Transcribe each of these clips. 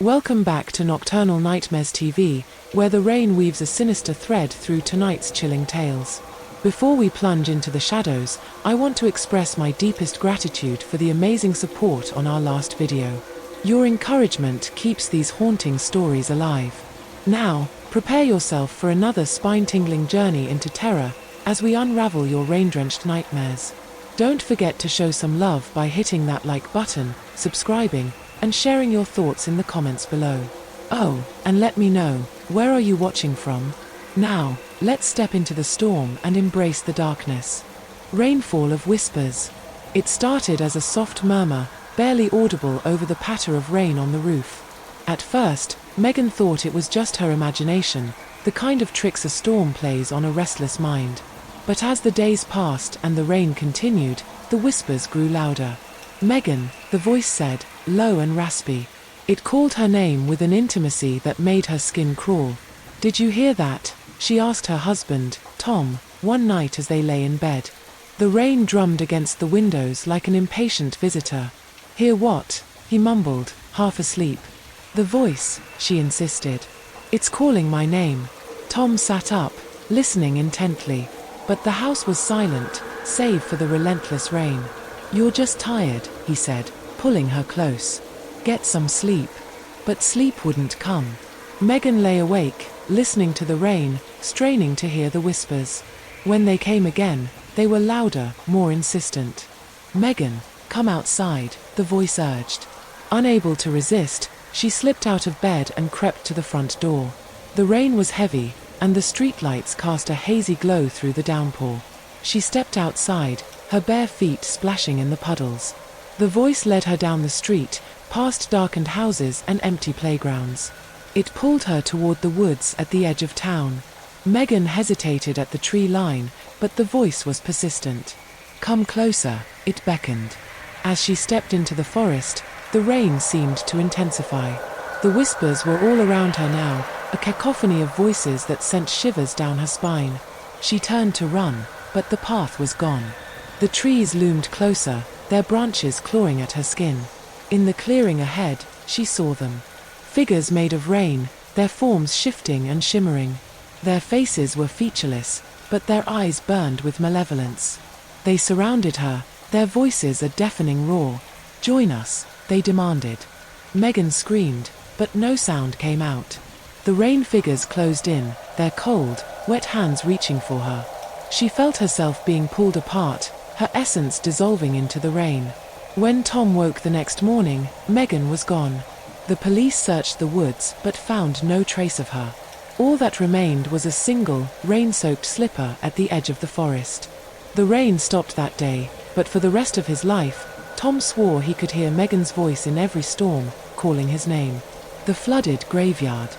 Welcome back to Nocturnal Nightmares TV, where the rain weaves a sinister thread through tonight's chilling tales. Before we plunge into the shadows, I want to express my deepest gratitude for the amazing support on our last video. Your encouragement keeps these haunting stories alive. Now, prepare yourself for another spine-tingling journey into terror as we unravel your rain-drenched nightmares. Don't forget to show some love by hitting that like button, subscribing, and sharing your thoughts in the comments below. Oh, and let me know, where are you watching from? Now, let's step into the storm and embrace the darkness. Rainfall of whispers. It started as a soft murmur, barely audible over the patter of rain on the roof. At first, Megan thought it was just her imagination, the kind of tricks a storm plays on a restless mind. But as the days passed and the rain continued, the whispers grew louder. "Megan," the voice said, low and raspy. It called her name with an intimacy that made her skin crawl. "Did you hear that?" she asked her husband, Tom, one night as they lay in bed. The rain drummed against the windows like an impatient visitor. "Hear what?" he mumbled, half asleep. "The voice," she insisted. "It's calling my name." Tom sat up, listening intently. But the house was silent, save for the relentless rain. "You're just tired," he said, pulling her close. "Get some sleep." But sleep wouldn't come. Megan lay awake, listening to the rain, straining to hear the whispers. When they came again, they were louder, more insistent. "Megan, come outside," the voice urged. Unable to resist, she slipped out of bed and crept to the front door. The rain was heavy, and the streetlights cast a hazy glow through the downpour. She stepped outside, her bare feet splashing in the puddles. The voice led her down the street, past darkened houses and empty playgrounds. It pulled her toward the woods at the edge of town. Megan hesitated at the tree line, but the voice was persistent. "Come closer," it beckoned. As she stepped into the forest, the rain seemed to intensify. The whispers were all around her now, a cacophony of voices that sent shivers down her spine. She turned to run, but the path was gone. The trees loomed closer, their branches clawing at her skin. In the clearing ahead, she saw them. Figures made of rain, their forms shifting and shimmering. Their faces were featureless, but their eyes burned with malevolence. They surrounded her, their voices a deafening roar. "Join us," they demanded. Megan screamed, but no sound came out. The rain figures closed in, their cold, wet hands reaching for her. She felt herself being pulled apart, her essence dissolving into the rain. When Tom woke the next morning, Megan was gone. The police searched the woods but found no trace of her. All that remained was a single, rain-soaked slipper at the edge of the forest. The rain stopped that day, but for the rest of his life, Tom swore he could hear Megan's voice in every storm, calling his name. The flooded graveyard.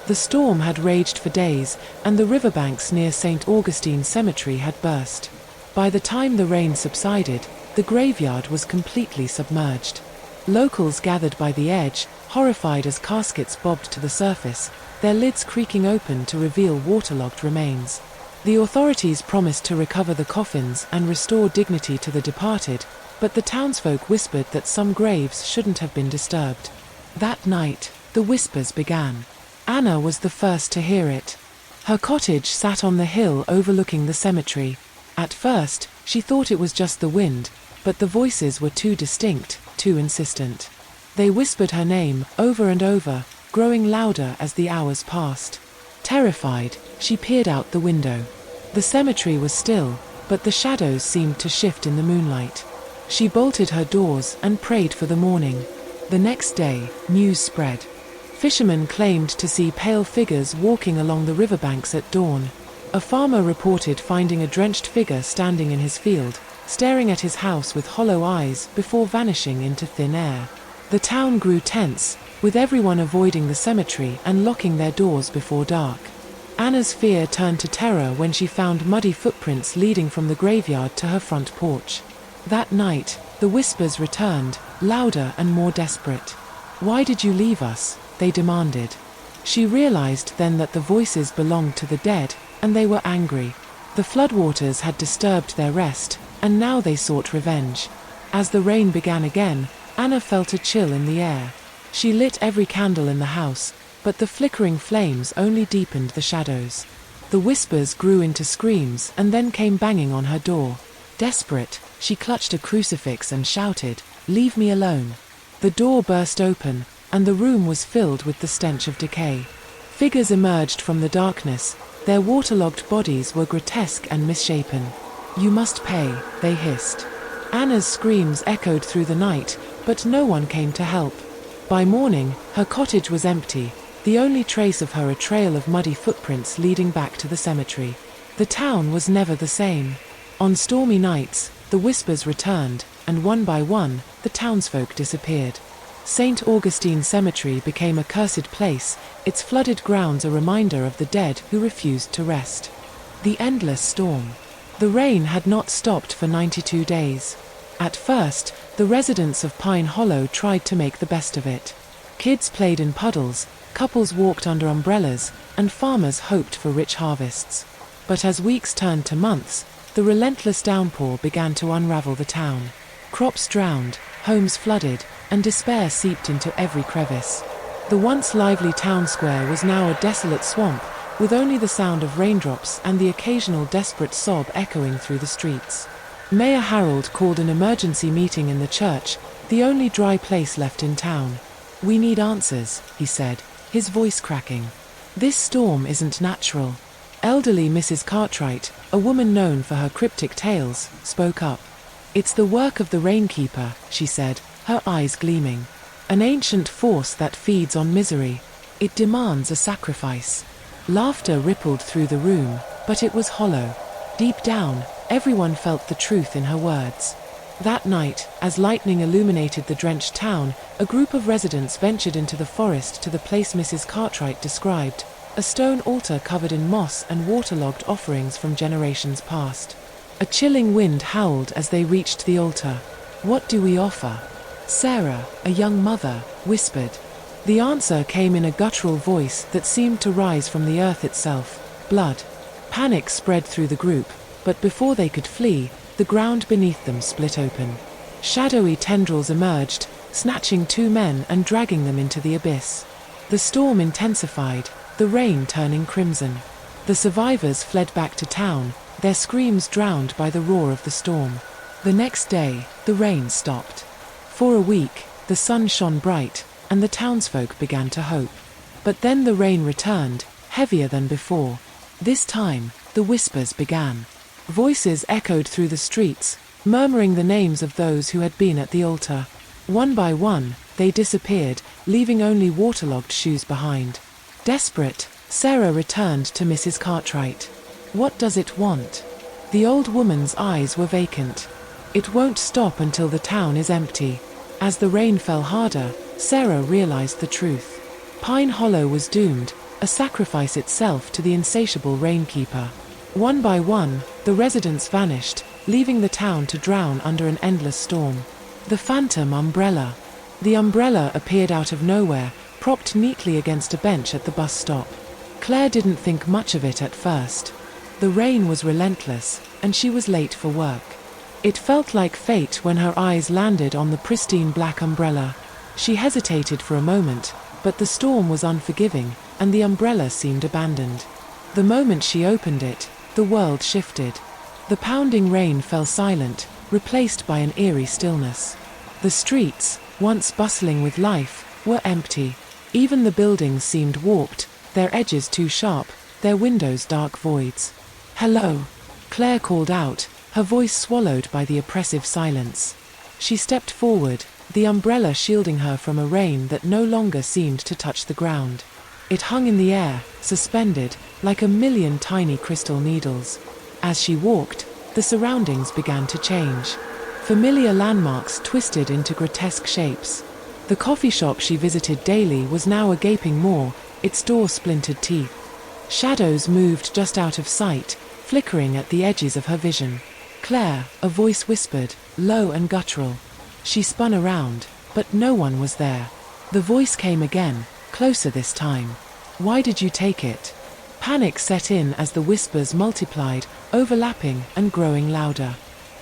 The storm had raged for days, and the riverbanks near St. Augustine Cemetery had burst. By the time the rain subsided, the graveyard was completely submerged. Locals gathered by the edge, horrified as caskets bobbed to the surface, their lids creaking open to reveal waterlogged remains. The authorities promised to recover the coffins and restore dignity to the departed, but the townsfolk whispered that some graves shouldn't have been disturbed. That night, the whispers began. Anna was the first to hear it. Her cottage sat on the hill overlooking the cemetery. At first, she thought it was just the wind, but the voices were too distinct, too insistent. They whispered her name over and over, growing louder as the hours passed. Terrified, she peered out the window. The cemetery was still, but the shadows seemed to shift in the moonlight. She bolted her doors and prayed for the morning. The next day, news spread. Fishermen claimed to see pale figures walking along the riverbanks at dawn. A farmer reported finding a drenched figure standing in his field, staring at his house with hollow eyes before vanishing into thin air. The town grew tense, with everyone avoiding the cemetery and locking their doors before dark. Anna's fear turned to terror when she found muddy footprints leading from the graveyard to her front porch. That night, the whispers returned, louder and more desperate. "Why did you leave us?" they demanded. She realized then that the voices belonged to the dead, and they were angry. The floodwaters had disturbed their rest, and now they sought revenge. As the rain began again, Anna felt a chill in the air. She lit every candle in the house, but the flickering flames only deepened the shadows. The whispers grew into screams and then came banging on her door. Desperate, she clutched a crucifix and shouted, "Leave me alone." The door burst open, and the room was filled with the stench of decay. Figures emerged from the darkness. Their waterlogged bodies were grotesque and misshapen. "You must pay," they hissed. Anna's screams echoed through the night, but no one came to help. By morning, her cottage was empty, the only trace of her a trail of muddy footprints leading back to the cemetery. The town was never the same. On stormy nights, the whispers returned, and one by one, the townsfolk disappeared. St. Augustine Cemetery became a cursed place, its flooded grounds a reminder of the dead who refused to rest. The endless storm. The rain had not stopped for 92 days. At first, the residents of Pine Hollow tried to make the best of it. Kids played in puddles, couples walked under umbrellas, and farmers hoped for rich harvests. But as weeks turned to months, the relentless downpour began to unravel the town. Crops drowned, homes flooded, and despair seeped into every crevice. The once lively town square was now a desolate swamp, with only the sound of raindrops and the occasional desperate sob echoing through the streets. Mayor Harold called an emergency meeting in the church, the only dry place left in town. "We need answers," he said, his voice cracking. "This storm isn't natural." Elderly Mrs. Cartwright, a woman known for her cryptic tales, spoke up. "It's the work of the rainkeeper," she said, her eyes gleaming. "An ancient force that feeds on misery. It demands a sacrifice." Laughter rippled through the room, but it was hollow. Deep down, everyone felt the truth in her words. That night, as lightning illuminated the drenched town, a group of residents ventured into the forest to the place Mrs. Cartwright described, a stone altar covered in moss and waterlogged offerings from generations past. A chilling wind howled as they reached the altar. "What do we offer?" Sarah, a young mother, whispered. The answer came in a guttural voice that seemed to rise from the earth itself: "Blood." Panic spread through the group, but before they could flee, the ground beneath them split open. Shadowy tendrils emerged, snatching two men and dragging them into the abyss. The storm intensified, the rain turning crimson. The survivors fled back to town, their screams drowned by the roar of the storm. The next day, the rain stopped. For a week, the sun shone bright, and the townsfolk began to hope. But then the rain returned, heavier than before. This time, the whispers began. Voices echoed through the streets, murmuring the names of those who had been at the altar. One by one, they disappeared, leaving only waterlogged shoes behind. Desperate, Sarah returned to Mrs. Cartwright. "What does it want?" The old woman's eyes were vacant. "It won't stop until the town is empty." As the rain fell harder, Sarah realized the truth. Pine Hollow was doomed, a sacrifice itself to the insatiable rainkeeper. One by one, the residents vanished, leaving the town to drown under an endless storm. The phantom umbrella. The umbrella appeared out of nowhere, propped neatly against a bench at the bus stop. Claire didn't think much of it at first. The rain was relentless, and she was late for work. It felt like fate when her eyes landed on the pristine black umbrella. She hesitated for a moment, but the storm was unforgiving, and the umbrella seemed abandoned. The moment she opened it, the world shifted. The pounding rain fell silent, replaced by an eerie stillness. The streets, once bustling with life, were empty. Even the buildings seemed warped, their edges too sharp, their windows dark voids. "Hello," Claire called out, her voice swallowed by the oppressive silence. She stepped forward, the umbrella shielding her from a rain that no longer seemed to touch the ground. It hung in the air, suspended, like a million tiny crystal needles. As she walked, the surroundings began to change. Familiar landmarks twisted into grotesque shapes. The coffee shop she visited daily was now a gaping maw, its door splintered teeth. Shadows moved just out of sight, flickering at the edges of her vision. "Claire," a voice whispered, low and guttural. She spun around, but no one was there. The voice came again, closer this time. "Why did you take it?" Panic set in as the whispers multiplied, overlapping and growing louder.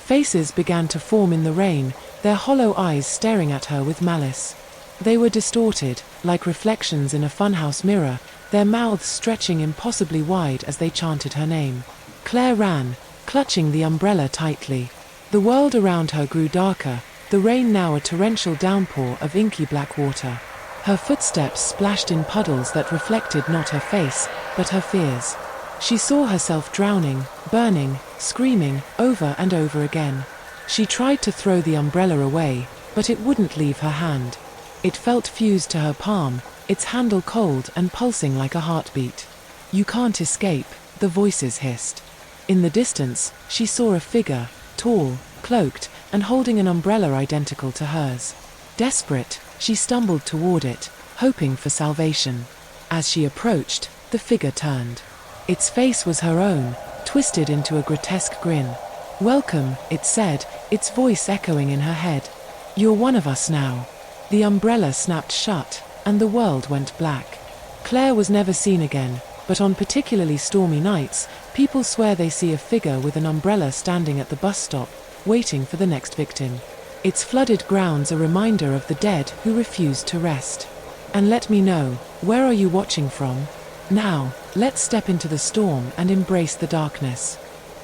Faces began to form in the rain, their hollow eyes staring at her with malice. They were distorted, like reflections in a funhouse mirror, their mouths stretching impossibly wide as they chanted her name. Claire ran, clutching the umbrella tightly. The world around her grew darker, the rain now a torrential downpour of inky black water. Her footsteps splashed in puddles that reflected not her face, but her fears. She saw herself drowning, burning, screaming, over and over again. She tried to throw the umbrella away, but it wouldn't leave her hand. It felt fused to her palm, its handle cold and pulsing like a heartbeat. "You can't escape," the voices hissed. In the distance, she saw a figure, tall, cloaked, and holding an umbrella identical to hers. Desperate, she stumbled toward it, hoping for salvation. As she approached, the figure turned. Its face was her own, twisted into a grotesque grin. "Welcome," it said, its voice echoing in her head. "You're one of us now." The umbrella snapped shut, and the world went black. Claire was never seen again, but on particularly stormy nights, people swear they see a figure with an umbrella standing at the bus stop, waiting for the next victim. Its flooded grounds a reminder of the dead who refused to rest. And let me know, where are you watching from? Now, let's step into the storm and embrace the darkness.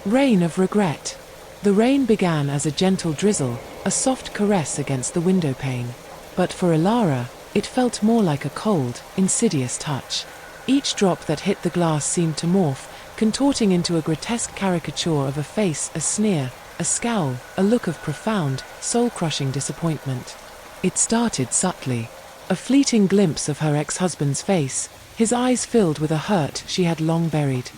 Rain of regret. The rain began as a gentle drizzle, a soft caress against the window pane. But for Ilara, it felt more like a cold, insidious touch. Each drop that hit the glass seemed to morph, contorting into a grotesque caricature of a face, a sneer, a scowl, a look of profound, soul-crushing disappointment. It started subtly. A fleeting glimpse of her ex-husband's face, his eyes filled with a hurt she had long buried.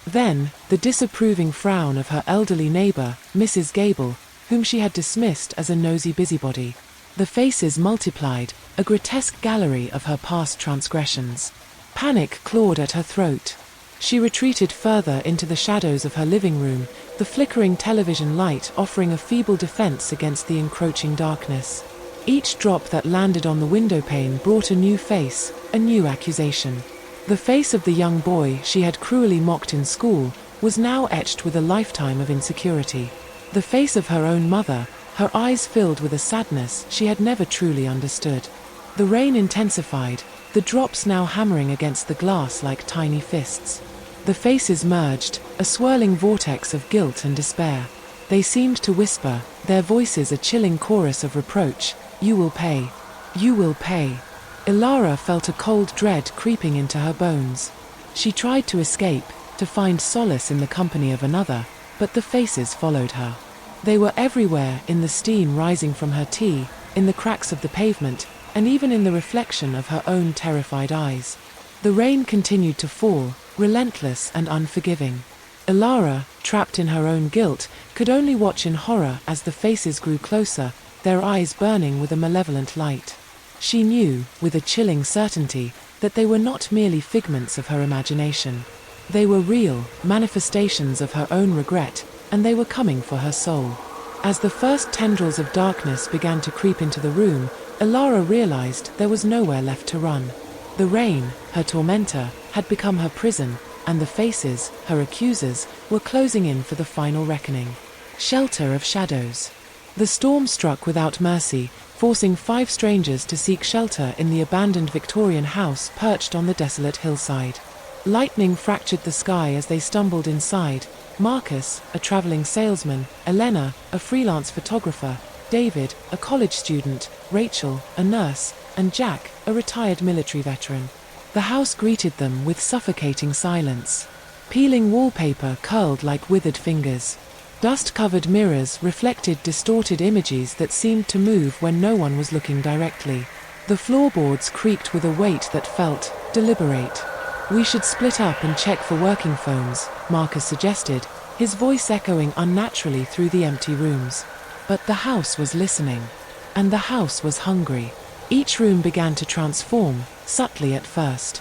Then, the disapproving frown of her elderly neighbor, Mrs. Gable, whom she had dismissed as a nosy busybody. The faces multiplied, a grotesque gallery of her past transgressions. Panic clawed at her throat. She retreated further into the shadows of her living room, the flickering television light offering a feeble defense against the encroaching darkness. Each drop that landed on the window pane brought a new face, a new accusation. The face of the young boy she had cruelly mocked in school was now etched with a lifetime of insecurity. The face of her own mother, her eyes filled with a sadness she had never truly understood. The rain intensified, the drops now hammering against the glass like tiny fists. The faces merged, a swirling vortex of guilt and despair. They seemed to whisper, their voices a chilling chorus of reproach, "You will pay. You will pay." Ilara felt a cold dread creeping into her bones. She tried to escape, to find solace in the company of another, but the faces followed her. They were everywhere, in the steam rising from her tea, in the cracks of the pavement, and even in the reflection of her own terrified eyes. The rain continued to fall, relentless and unforgiving. Ilara, trapped in her own guilt, could only watch in horror as the faces grew closer, their eyes burning with a malevolent light. She knew, with a chilling certainty, that they were not merely figments of her imagination. They were real, manifestations of her own regret, and they were coming for her soul. As the first tendrils of darkness began to creep into the room, Ilara realized there was nowhere left to run. The rain, her tormentor, had become her prison, and the faces, her accusers, were closing in for the final reckoning. Shelter of shadows. The storm struck without mercy, forcing 5 strangers to seek shelter in the abandoned Victorian house perched on the desolate hillside. Lightning fractured the sky as they stumbled inside. Marcus, a traveling salesman, Elena, a freelance photographer, David, a college student, Rachel, a nurse, and Jack, a retired military veteran. The house greeted them with suffocating silence. Peeling wallpaper curled like withered fingers. Dust-covered mirrors reflected distorted images that seemed to move when no one was looking directly. The floorboards creaked with a weight that felt deliberate. "We should split up and check for working phones," Marcus suggested, his voice echoing unnaturally through the empty rooms. But the house was listening. And the house was hungry. Each room began to transform, subtly at first.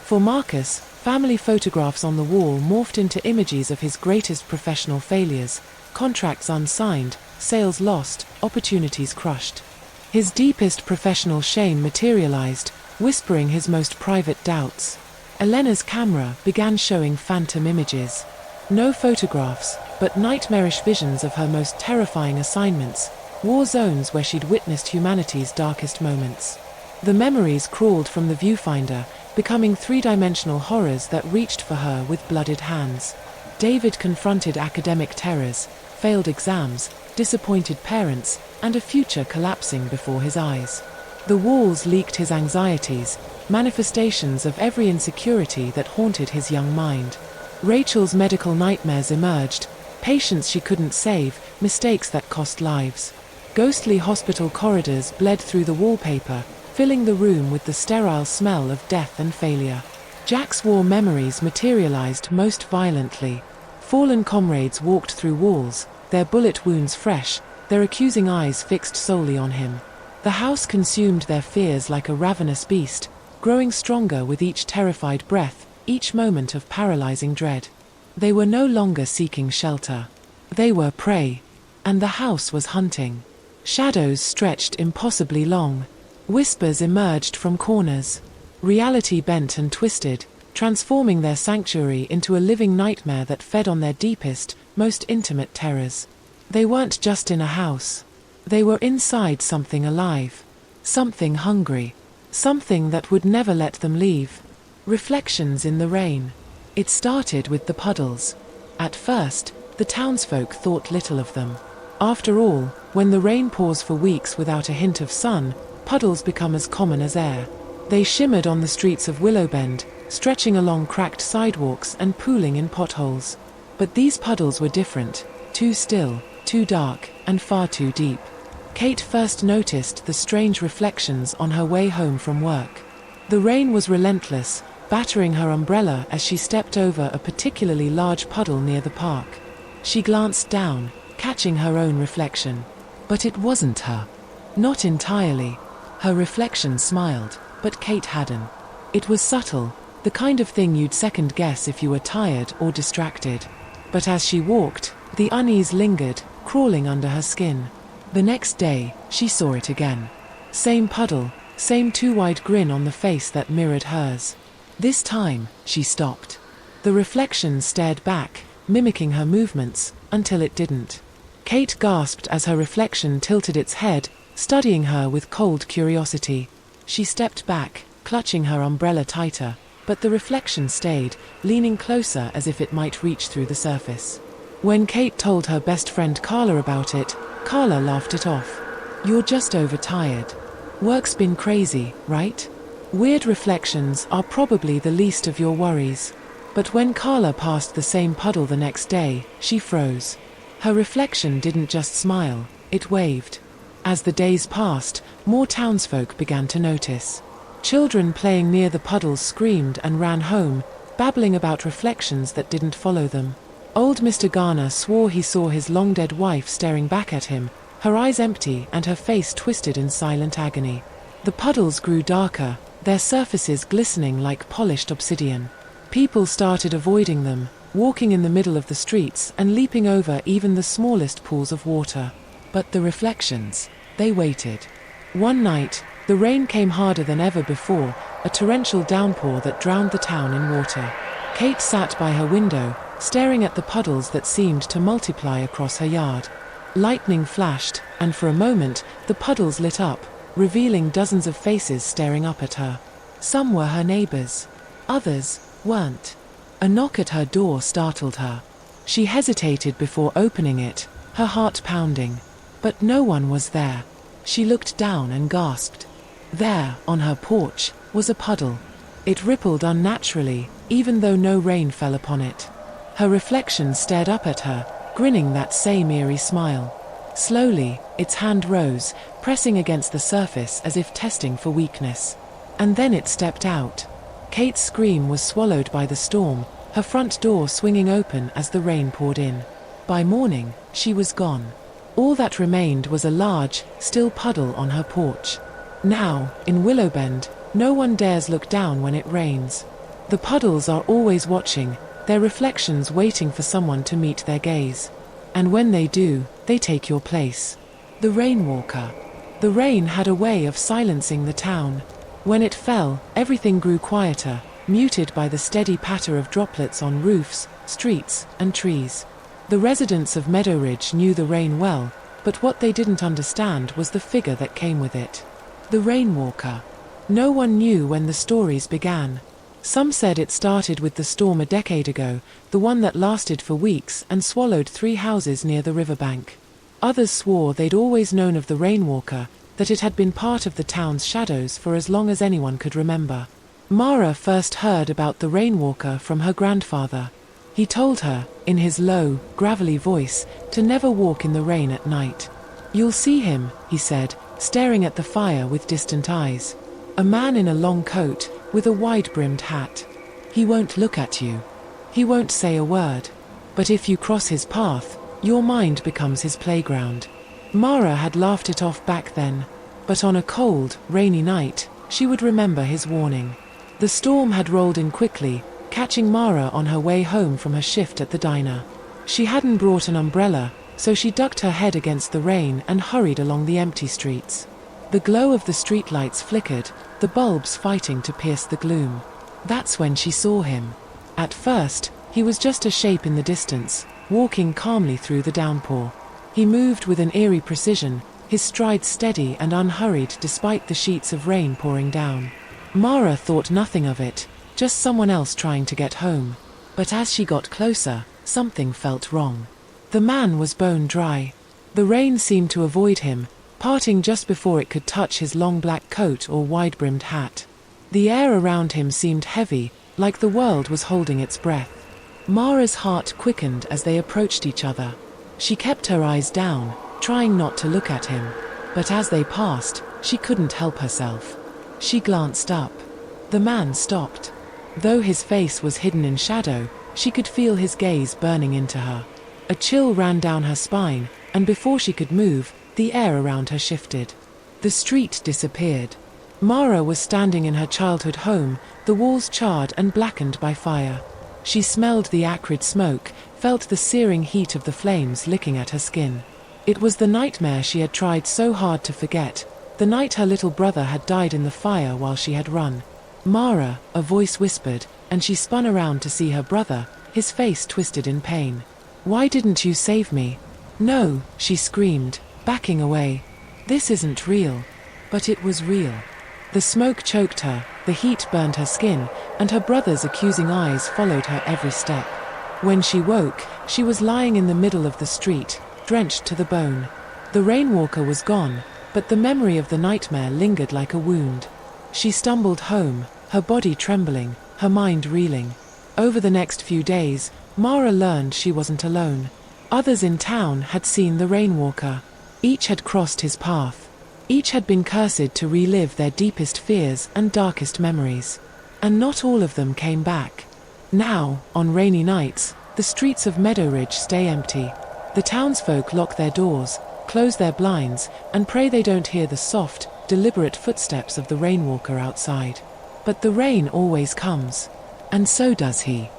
For Marcus, family photographs on the wall morphed into images of his greatest professional failures, contracts unsigned, sales lost, opportunities crushed. His deepest professional shame materialized, whispering his most private doubts. Elena's camera began showing phantom images. No photographs, but nightmarish visions of her most terrifying assignments, war zones where she'd witnessed humanity's darkest moments. The memories crawled from the viewfinder, becoming three-dimensional horrors that reached for her with blooded hands. David confronted academic terrors, failed exams, disappointed parents, and a future collapsing before his eyes. The walls leaked his anxieties, manifestations of every insecurity that haunted his young mind. Rachel's medical nightmares emerged, patients she couldn't save, mistakes that cost lives. Ghostly hospital corridors bled through the wallpaper, filling the room with the sterile smell of death and failure. Jack's war memories materialized most violently. Fallen comrades walked through walls, their bullet wounds fresh, their accusing eyes fixed solely on him. The house consumed their fears like a ravenous beast, growing stronger with each terrified breath, each moment of paralyzing dread. They were no longer seeking shelter. They were prey. And the house was hunting. Shadows stretched impossibly long. Whispers emerged from corners. Reality bent and twisted, transforming their sanctuary into a living nightmare that fed on their deepest, most intimate terrors. They weren't just in a house. They were inside something alive. Something hungry. Something that would never let them leave. Reflections in the rain. It started with the puddles. At first, the townsfolk thought little of them. After all, when the rain pours for weeks without a hint of sun, puddles become as common as air. They shimmered on the streets of Willowbend, stretching along cracked sidewalks and pooling in potholes. But these puddles were different, too still, too dark, and far too deep. Kate first noticed the strange reflections on her way home from work. The rain was relentless, battering her umbrella as she stepped over a particularly large puddle near the park. She glanced down, catching her own reflection. But it wasn't her. Not entirely. Her reflection smiled, but Kate hadn't. It was subtle, the kind of thing you'd second guess if you were tired or distracted. But as she walked, the unease lingered, crawling under her skin. The next day, she saw it again. Same puddle, same too-wide grin on the face that mirrored hers. This time, she stopped. The reflection stared back, mimicking her movements, until it didn't. Kate gasped as her reflection tilted its head, studying her with cold curiosity. She stepped back, clutching her umbrella tighter, but the reflection stayed, leaning closer as if it might reach through the surface. When Kate told her best friend Carla about it, Carla laughed it off. "You're just overtired. Work's been crazy, right? Weird reflections are probably the least of your worries." But when Carla passed the same puddle the next day, she froze. Her reflection didn't just smile, it waved. As the days passed, more townsfolk began to notice. Children playing near the puddles screamed and ran home, babbling about reflections that didn't follow them. Old Mr. Garner swore he saw his long-dead wife staring back at him, her eyes empty and her face twisted in silent agony. The puddles grew darker, their surfaces glistening like polished obsidian. People started avoiding them, walking in the middle of the streets and leaping over even the smallest pools of water. But the reflections, they waited. One night, the rain came harder than ever before, a torrential downpour that drowned the town in water. Kate sat by her window, staring at the puddles that seemed to multiply across her yard. Lightning flashed, and for a moment, the puddles lit up, revealing dozens of faces staring up at her. Some were her neighbors. Others weren't. A knock at her door startled her. She hesitated before opening it, her heart pounding. But no one was there. She looked down and gasped. There, on her porch, was a puddle. It rippled unnaturally, even though no rain fell upon it. Her reflection stared up at her, grinning that same eerie smile. Slowly, its hand rose, pressing against the surface as if testing for weakness. And then it stepped out. Kate's scream was swallowed by the storm, her front door swinging open as the rain poured in. By morning, she was gone. All that remained was a large, still puddle on her porch. Now, in Willowbend, no one dares look down when it rains. The puddles are always watching, their reflections waiting for someone to meet their gaze. And when they do, they take your place. The rainwalker. The rain had a way of silencing the town. When it fell, everything grew quieter, muted by the steady patter of droplets on roofs, streets, and trees. The residents of Meadow Ridge knew the rain well, but what they didn't understand was the figure that came with it. The rainwalker. No one knew when the stories began. Some said it started with the storm a decade ago, the one that lasted for weeks and swallowed 3 houses near the riverbank. Others swore they'd always known of the rainwalker, that it had been part of the town's shadows for as long as anyone could remember. Mara first heard about the rainwalker from her grandfather. He told her, in his low, gravelly voice, to never walk in the rain at night. "You'll see him," he said, staring at the fire with distant eyes. "A man in a long coat, with a wide-brimmed hat. He won't look at you. He won't say a word. But if you cross his path, your mind becomes his playground." Mara had laughed it off back then, but on a cold, rainy night, she would remember his warning. The storm had rolled in quickly, catching Mara on her way home from her shift at the diner. She hadn't brought an umbrella, so she ducked her head against the rain and hurried along the empty streets. The glow of the streetlights flickered, the bulbs fighting to pierce the gloom. That's when she saw him. At first, he was just a shape in the distance, walking calmly through the downpour. He moved with an eerie precision, his stride steady and unhurried despite the sheets of rain pouring down. Mara thought nothing of it, just someone else trying to get home. But as she got closer, something felt wrong. The man was bone dry. The rain seemed to avoid him, parting just before it could touch his long black coat or wide-brimmed hat. The air around him seemed heavy, like the world was holding its breath. Mara's heart quickened as they approached each other. She kept her eyes down, trying not to look at him. But as they passed, she couldn't help herself. She glanced up. The man stopped. Though his face was hidden in shadow, she could feel his gaze burning into her. A chill ran down her spine, and before she could move, the air around her shifted. The street disappeared. Mara was standing in her childhood home, the walls charred and blackened by fire. She smelled the acrid smoke, felt the searing heat of the flames licking at her skin. It was the nightmare she had tried so hard to forget, the night her little brother had died in the fire while she had run. "Mara," a voice whispered, and she spun around to see her brother, his face twisted in pain. "Why didn't you save me?" "No," she screamed, backing away. "This isn't real." But it was real. The smoke choked her, the heat burned her skin, and her brother's accusing eyes followed her every step. When she woke, she was lying in the middle of the street, drenched to the bone. The rainwalker was gone, but the memory of the nightmare lingered like a wound. She stumbled home, her body trembling, her mind reeling. Over the next few days, Mara learned she wasn't alone. Others in town had seen the rainwalker. Each had crossed his path. Each had been cursed to relive their deepest fears and darkest memories. And not all of them came back. Now, on rainy nights, the streets of Meadow Ridge stay empty. The townsfolk lock their doors, close their blinds, and pray they don't hear the soft, deliberate footsteps of the rainwalker outside. But the rain always comes. And so does he.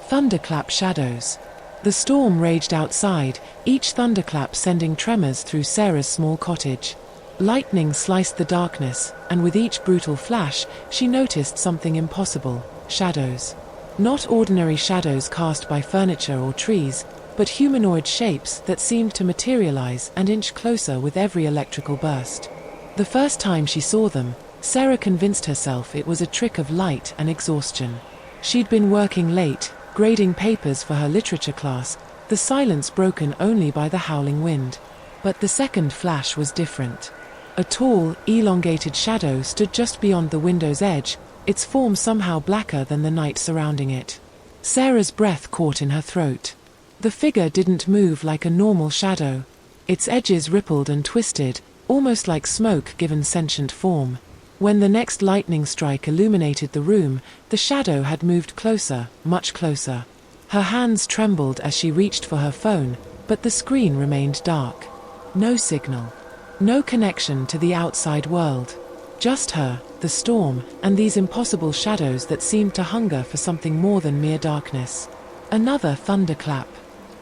Thunderclap shadows. The storm raged outside, each thunderclap sending tremors through Sarah's small cottage. Lightning sliced the darkness, and with each brutal flash, she noticed something impossible: shadows. Not ordinary shadows cast by furniture or trees, but humanoid shapes that seemed to materialize and inch closer with every electrical burst. The first time she saw them, Sarah convinced herself it was a trick of light and exhaustion. She'd been working late, grading papers for her literature class, the silence broken only by the howling wind. But the second flash was different. A tall, elongated shadow stood just beyond the window's edge, its form somehow blacker than the night surrounding it. Sarah's breath caught in her throat. The figure didn't move like a normal shadow. Its edges rippled and twisted, almost like smoke given sentient form. When the next lightning strike illuminated the room, the shadow had moved closer, much closer. Her hands trembled as she reached for her phone, but the screen remained dark. No signal. No connection to the outside world. Just her, the storm, and these impossible shadows that seemed to hunger for something more than mere darkness. Another thunderclap.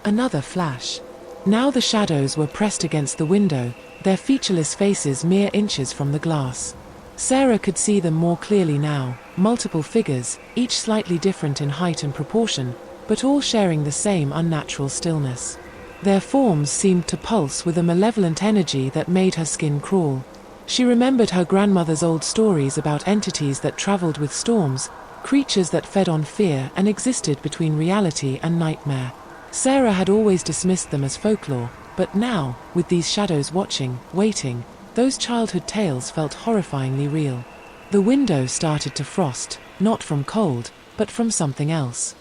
Another flash. Now the shadows were pressed against the window, their featureless faces mere inches from the glass. Sarah could see them more clearly now, multiple figures, each slightly different in height and proportion, but all sharing the same unnatural stillness. Their forms seemed to pulse with a malevolent energy that made her skin crawl. She remembered her grandmother's old stories about entities that traveled with storms, creatures that fed on fear and existed between reality and nightmare. Sarah had always dismissed them as folklore, but now, with these shadows watching, waiting, those childhood tales felt horrifyingly real. The window started to frost, not from cold, but from something else.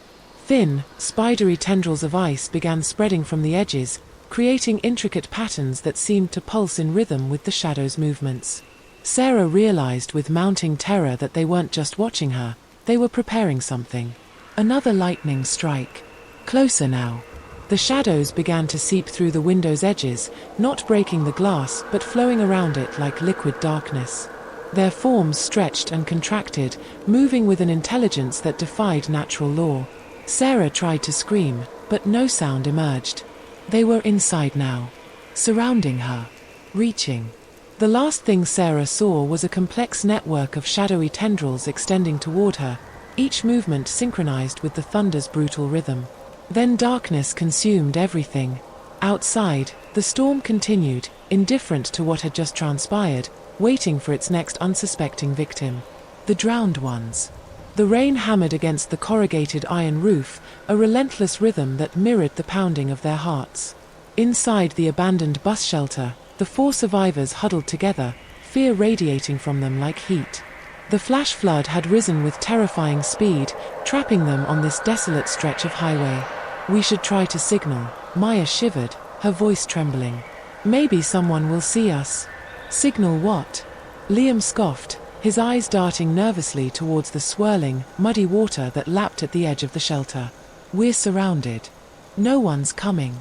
Thin, spidery tendrils of ice began spreading from the edges, creating intricate patterns that seemed to pulse in rhythm with the shadows' movements. Sarah realized with mounting terror that they weren't just watching her, they were preparing something. Another lightning strike. Closer now. The shadows began to seep through the window's edges, not breaking the glass but flowing around it like liquid darkness. Their forms stretched and contracted, moving with an intelligence that defied natural law. Sarah tried to scream, but no sound emerged. They were inside now, surrounding her, reaching. The last thing Sarah saw was a complex network of shadowy tendrils extending toward her, each movement synchronized with the thunder's brutal rhythm. Then darkness consumed everything. Outside, the storm continued, indifferent to what had just transpired, waiting for its next unsuspecting victim. The drowned ones. The rain hammered against the corrugated iron roof, a relentless rhythm that mirrored the pounding of their hearts. Inside the abandoned bus shelter, the 4 survivors huddled together, fear radiating from them like heat. The flash flood had risen with terrifying speed, trapping them on this desolate stretch of highway. "We should try to signal," Maya shivered, her voice trembling. "Maybe someone will see us." "Signal what?" Liam scoffed, his eyes darting nervously towards the swirling, muddy water that lapped at the edge of the shelter. "We're surrounded. No one's coming."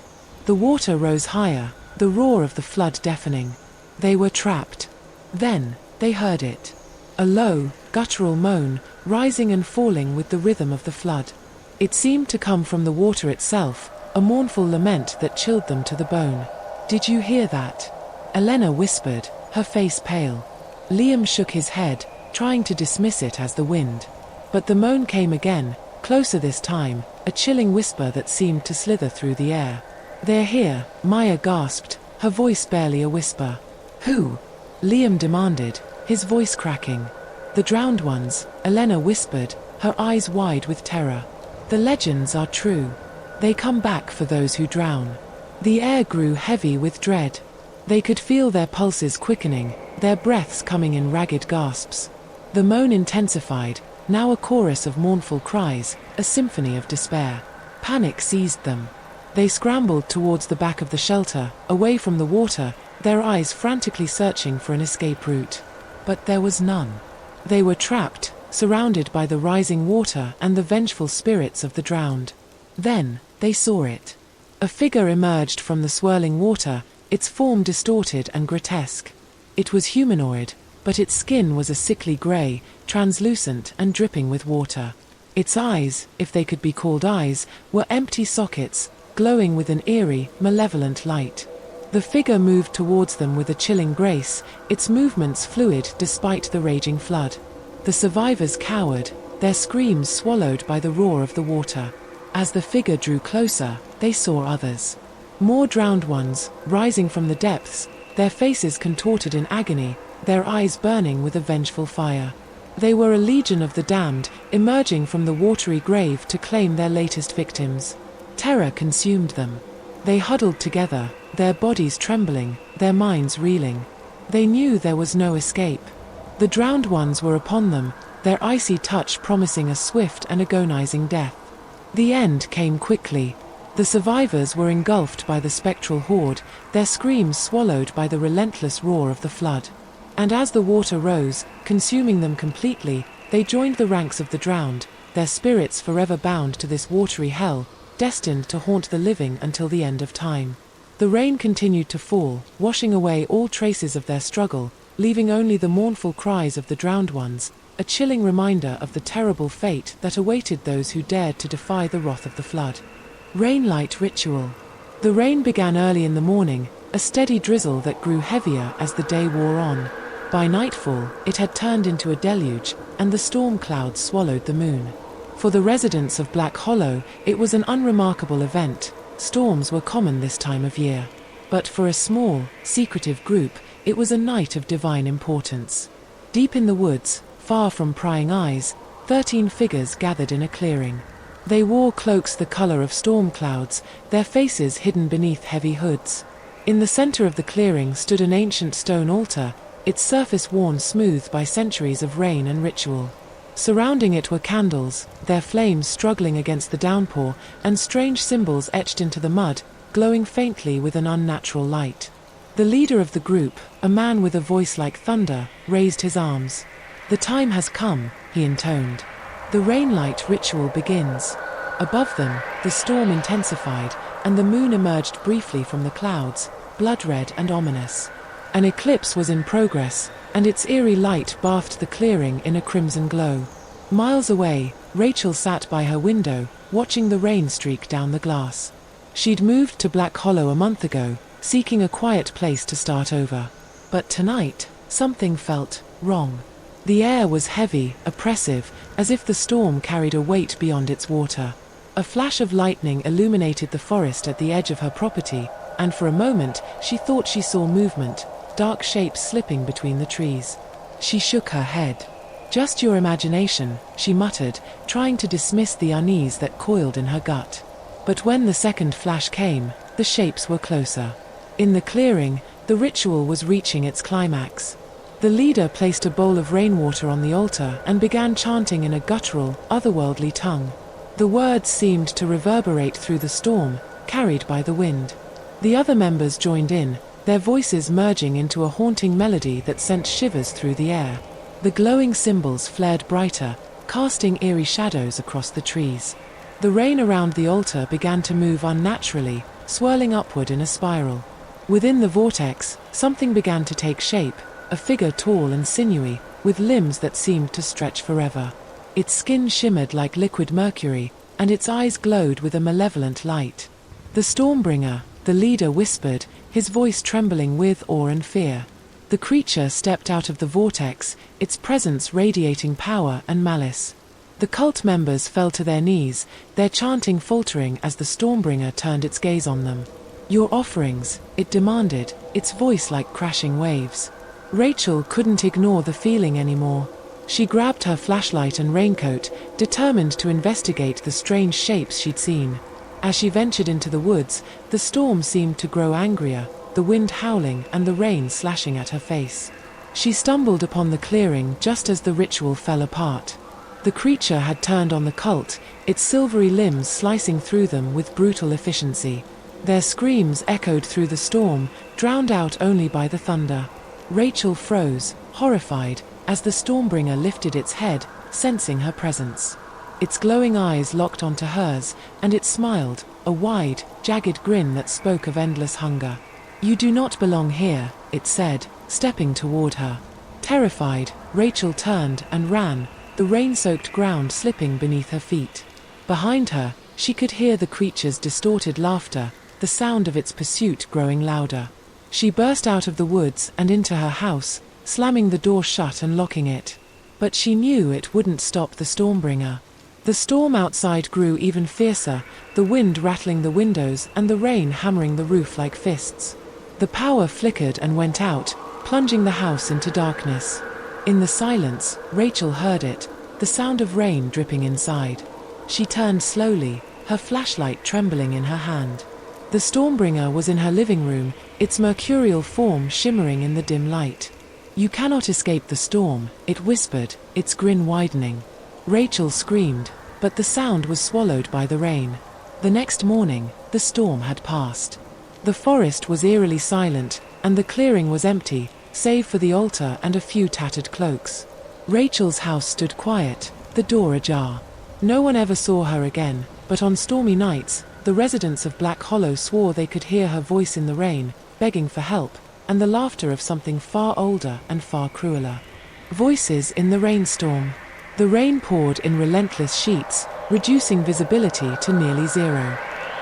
The water rose higher, the roar of the flood deafening. They were trapped. Then, they heard it. A low, guttural moan, rising and falling with the rhythm of the flood. It seemed to come from the water itself, a mournful lament that chilled them to the bone. "Did you hear that?" Elena whispered, her face pale. Liam shook his head, trying to dismiss it as the wind. But the moan came again, closer this time, a chilling whisper that seemed to slither through the air. "They're here," Maya gasped, her voice barely a whisper. "Who?" Liam demanded, his voice cracking. "The drowned ones," Elena whispered, her eyes wide with terror. "The legends are true. They come back for those who drown." The air grew heavy with dread. They could feel their pulses quickening, their breaths coming in ragged gasps. The moan intensified, now a chorus of mournful cries, a symphony of despair. Panic seized them. They scrambled towards the back of the shelter, away from the water, their eyes frantically searching for an escape route. But there was none. They were trapped, surrounded by the rising water and the vengeful spirits of the drowned. Then, they saw it. A figure emerged from the swirling water, its form distorted and grotesque. It was humanoid, but its skin was a sickly grey, translucent and dripping with water. Its eyes, if they could be called eyes, were empty sockets, glowing with an eerie, malevolent light. The figure moved towards them with a chilling grace, its movements fluid despite the raging flood. The survivors cowered, their screams swallowed by the roar of the water. As the figure drew closer, they saw others. More drowned ones, rising from the depths, their faces contorted in agony, their eyes burning with a vengeful fire. They were a legion of the damned, emerging from the watery grave to claim their latest victims. Terror consumed them. They huddled together, their bodies trembling, their minds reeling. They knew there was no escape. The drowned ones were upon them, their icy touch promising a swift and agonizing death. The end came quickly. The survivors were engulfed by the spectral horde, their screams swallowed by the relentless roar of the flood. And as the water rose, consuming them completely, they joined the ranks of the drowned, their spirits forever bound to this watery hell, destined to haunt the living until the end of time. The rain continued to fall, washing away all traces of their struggle, leaving only the mournful cries of the drowned ones, a chilling reminder of the terrible fate that awaited those who dared to defy the wrath of the flood. Rainlight ritual. The rain began early in the morning, a steady drizzle that grew heavier as the day wore on. By nightfall, it had turned into a deluge, and the storm clouds swallowed the moon. For the residents of Black Hollow, it was an unremarkable event. Storms were common this time of year. But for a small, secretive group, It was a night of divine importance. Deep in the woods, far from prying eyes, 13 figures gathered in a clearing. They wore cloaks the color of storm clouds, their faces hidden beneath heavy hoods. In the center of the clearing stood an ancient stone altar, its surface worn smooth by centuries of rain and ritual. Surrounding it were candles, their flames struggling against the downpour, and strange symbols etched into the mud, glowing faintly with an unnatural light. The leader of the group, a man with a voice like thunder, raised his arms. "The time has come," he intoned. "The rainlight ritual begins." Above them, the storm intensified, and the moon emerged briefly from the clouds, blood-red and ominous. An eclipse was in progress, and its eerie light bathed the clearing in a crimson glow. Miles away, Rachel sat by her window, watching the rain streak down the glass. She'd moved to Black Hollow a month ago, seeking a quiet place to start over. But tonight, something felt wrong. The air was heavy, oppressive, as if the storm carried a weight beyond its water. A flash of lightning illuminated the forest at the edge of her property, and for a moment she thought she saw movement, dark shapes slipping between the trees. She shook her head. "Just your imagination," she muttered, trying to dismiss the unease that coiled in her gut. But when the second flash came, the shapes were closer. In the clearing, the ritual was reaching its climax. The leader placed a bowl of rainwater on the altar and began chanting in a guttural, otherworldly tongue. The words seemed to reverberate through the storm, carried by the wind. The other members joined in, their voices merging into a haunting melody that sent shivers through the air. The glowing symbols flared brighter, casting eerie shadows across the trees. The rain around the altar began to move unnaturally, swirling upward in a spiral. Within the vortex, something began to take shape, a figure tall and sinewy, with limbs that seemed to stretch forever. Its skin shimmered like liquid mercury, and its eyes glowed with a malevolent light. "The Stormbringer," the leader whispered, his voice trembling with awe and fear. The creature stepped out of the vortex, its presence radiating power and malice. The cult members fell to their knees, their chanting faltering as the Stormbringer turned its gaze on them. "Your offerings," it demanded, its voice like crashing waves. Rachel couldn't ignore the feeling anymore. She grabbed her flashlight and raincoat, determined to investigate the strange shapes she'd seen. As she ventured into the woods, the storm seemed to grow angrier, the wind howling and the rain slashing at her face. She stumbled upon the clearing just as the ritual fell apart. The creature had turned on the cult, its silvery limbs slicing through them with brutal efficiency. Their screams echoed through the storm, drowned out only by the thunder. Rachel froze, horrified, as the Stormbringer lifted its head, sensing her presence. Its glowing eyes locked onto hers, and it smiled, a wide, jagged grin that spoke of endless hunger. "You do not belong here," it said, stepping toward her. Terrified, Rachel turned and ran, the rain-soaked ground slipping beneath her feet. Behind her, she could hear the creature's distorted laughter, the sound of its pursuit growing louder. She burst out of the woods and into her house, slamming the door shut and locking it. But she knew it wouldn't stop the Stormbringer. The storm outside grew even fiercer, the wind rattling the windows and the rain hammering the roof like fists. The power flickered and went out, plunging the house into darkness. In the silence, Rachel heard it, the sound of rain dripping inside. She turned slowly, her flashlight trembling in her hand. The Stormbringer was in her living room, its mercurial form shimmering in the dim light. "You cannot escape the storm," it whispered, its grin widening. Rachel screamed, but the sound was swallowed by the rain. The next morning, the storm had passed. The forest was eerily silent, and the clearing was empty, save for the altar and a few tattered cloaks. Rachel's house stood quiet, the door ajar. No one ever saw her again, but on stormy nights, the residents of Black Hollow swore they could hear her voice in the rain, begging for help, and the laughter of something far older and far crueler. Voices in the rainstorm. The rain poured in relentless sheets, reducing visibility to nearly zero.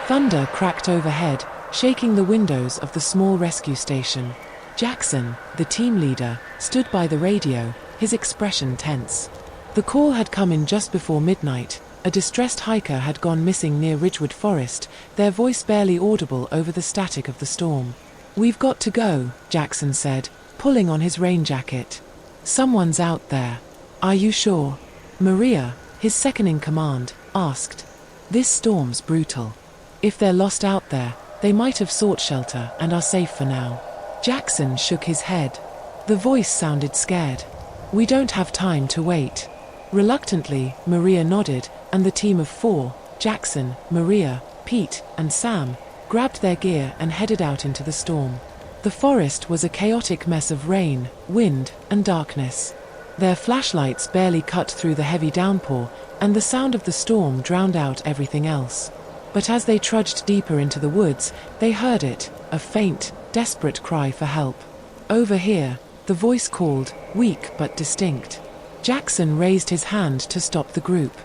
Thunder cracked overhead, shaking the windows of the small rescue station. Jackson, the team leader, stood by the radio, his expression tense. The call had come in just before midnight. A distressed hiker had gone missing near Ridgewood Forest, their voice barely audible over the static of the storm. "We've got to go," Jackson said, pulling on his rain jacket. "Someone's out there. Are you sure?" Maria, his second-in-command, asked. "This storm's brutal. If they're lost out there, they might have sought shelter and are safe for now." Jackson shook his head. The voice sounded scared. "We don't have time to wait." Reluctantly, Maria nodded, and the team of 4, Jackson, Maria, Pete, and Sam, grabbed their gear and headed out into the storm. The forest was a chaotic mess of rain, wind, and darkness. Their flashlights barely cut through the heavy downpour, and the sound of the storm drowned out everything else. But as they trudged deeper into the woods, they heard it, a faint, desperate cry for help. "Over here," the voice called, weak but distinct. Jackson raised his hand to stop the group.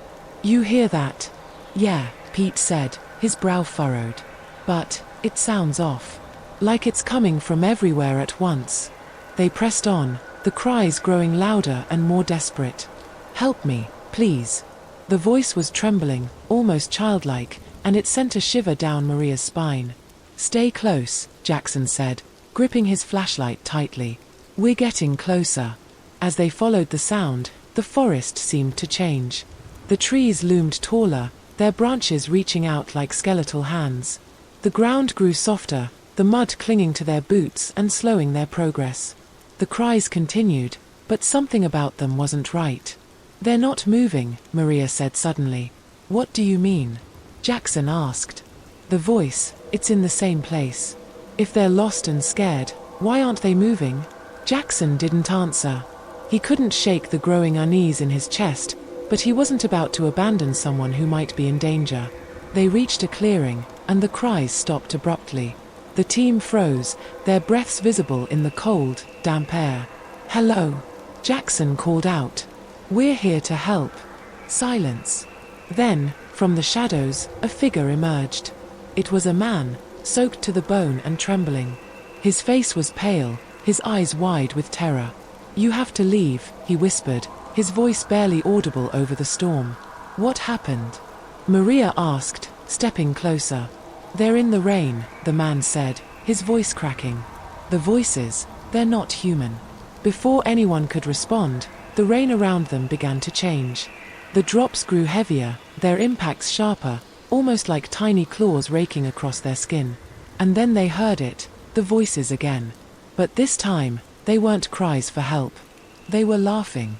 "You hear that?" "Yeah," Pete said, his brow furrowed. "But it sounds off. Like it's coming from everywhere at once." They pressed on, the cries growing louder and more desperate. "Help me, please." The voice was trembling, almost childlike, and it sent a shiver down Maria's spine. "Stay close," Jackson said, gripping his flashlight tightly. "We're getting closer." As they followed the sound, the forest seemed to change. The trees loomed taller, their branches reaching out like skeletal hands. The ground grew softer, the mud clinging to their boots and slowing their progress. The cries continued, but something about them wasn't right. "They're not moving," Maria said suddenly. "What do you mean?" Jackson asked. The voice, "It's in the same place. If they're lost and scared, why aren't they moving?" Jackson didn't answer. He couldn't shake the growing unease in his chest, but he wasn't about to abandon someone who might be in danger. They reached a clearing, and the cries stopped abruptly. The team froze, their breaths visible in the cold, damp air. "Hello," Jackson called out. "We're here to help." Silence. Then, from the shadows, a figure emerged. It was a man, soaked to the bone and trembling. His face was pale, his eyes wide with terror. "You have to leave," he whispered, his voice barely audible over the storm. "What happened?" Maria asked, stepping closer. "They're in the rain," the man said, his voice cracking. "The voices, they're not human." Before anyone could respond, the rain around them began to change. The drops grew heavier, their impacts sharper, almost like tiny claws raking across their skin. And then they heard it, the voices again. But this time, they weren't cries for help. They were laughing.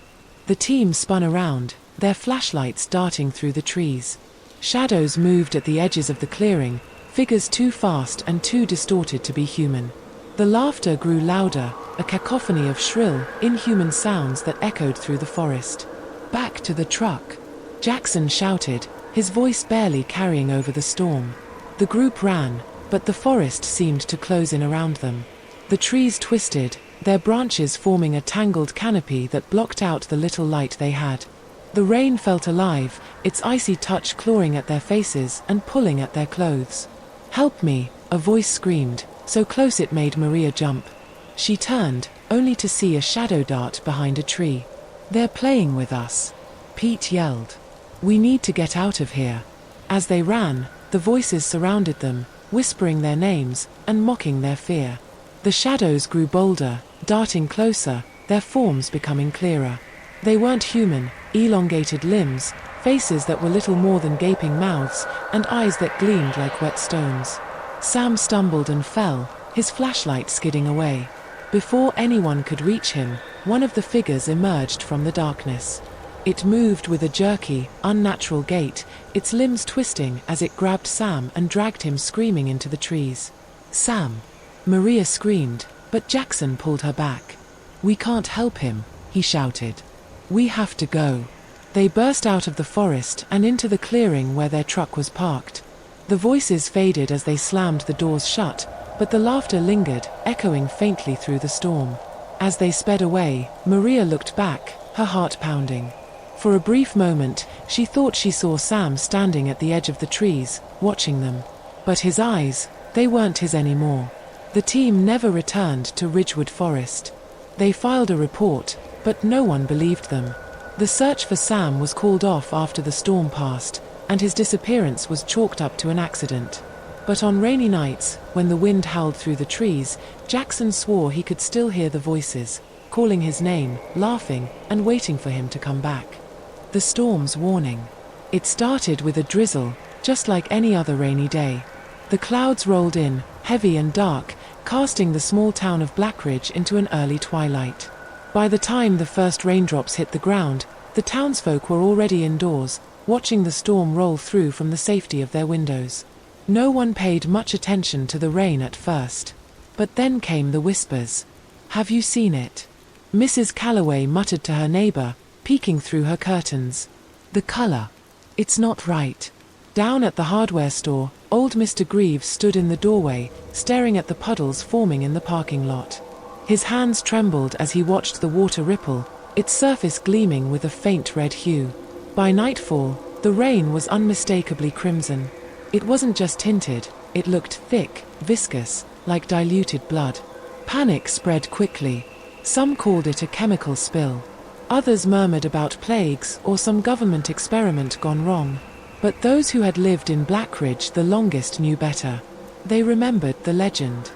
The team spun around, their flashlights darting through the trees. Shadows moved at the edges of the clearing, figures too fast and too distorted to be human. The laughter grew louder, a cacophony of shrill, inhuman sounds that echoed through the forest. "Back to the truck!" Jackson shouted, his voice barely carrying over the storm. The group ran, but the forest seemed to close in around them. The trees twisted, their branches forming a tangled canopy that blocked out the little light they had. The rain felt alive, its icy touch clawing at their faces and pulling at their clothes. "Help me," a voice screamed, so close it made Maria jump. She turned, only to see a shadow dart behind a tree. "They're playing with us," Pete yelled. "We need to get out of here." As they ran, the voices surrounded them, whispering their names and mocking their fear. The shadows grew bolder, darting closer, their forms becoming clearer. They weren't human, elongated limbs, faces that were little more than gaping mouths, and eyes that gleamed like wet stones. Sam stumbled and fell, his flashlight skidding away. Before anyone could reach him, one of the figures emerged from the darkness. It moved with a jerky, unnatural gait, its limbs twisting as it grabbed Sam and dragged him screaming into the trees. "Sam!" Maria screamed, but Jackson pulled her back. "We can't help him," he shouted. "We have to go." They burst out of the forest and into the clearing where their truck was parked. The voices faded as they slammed the doors shut, but the laughter lingered, echoing faintly through the storm. As they sped away, Maria looked back, her heart pounding. For a brief moment, she thought she saw Sam standing at the edge of the trees, watching them. But his eyes, they weren't his anymore. The team never returned to Ridgewood Forest. They filed a report, but no one believed them. The search for Sam was called off after the storm passed, and his disappearance was chalked up to an accident. But on rainy nights, when the wind howled through the trees, Jackson swore he could still hear the voices, calling his name, laughing, and waiting for him to come back. The storm's warning. It started with a drizzle, just like any other rainy day. The clouds rolled in, heavy and dark, casting the small town of Blackridge into an early twilight. By the time the first raindrops hit the ground, the townsfolk were already indoors, watching the storm roll through from the safety of their windows. No one paid much attention to the rain at first. But then came the whispers. "Have you seen it?" Mrs. Calloway muttered to her neighbor, peeking through her curtains. "The color. It's not right." Down at the hardware store, old Mr. Greaves stood in the doorway, staring at the puddles forming in the parking lot. His hands trembled as he watched the water ripple, its surface gleaming with a faint red hue. By nightfall, the rain was unmistakably crimson. It wasn't just tinted, it looked thick, viscous, like diluted blood. Panic spread quickly. Some called it a chemical spill. Others murmured about plagues or some government experiment gone wrong. But those who had lived in Blackridge the longest knew better. They remembered the legend.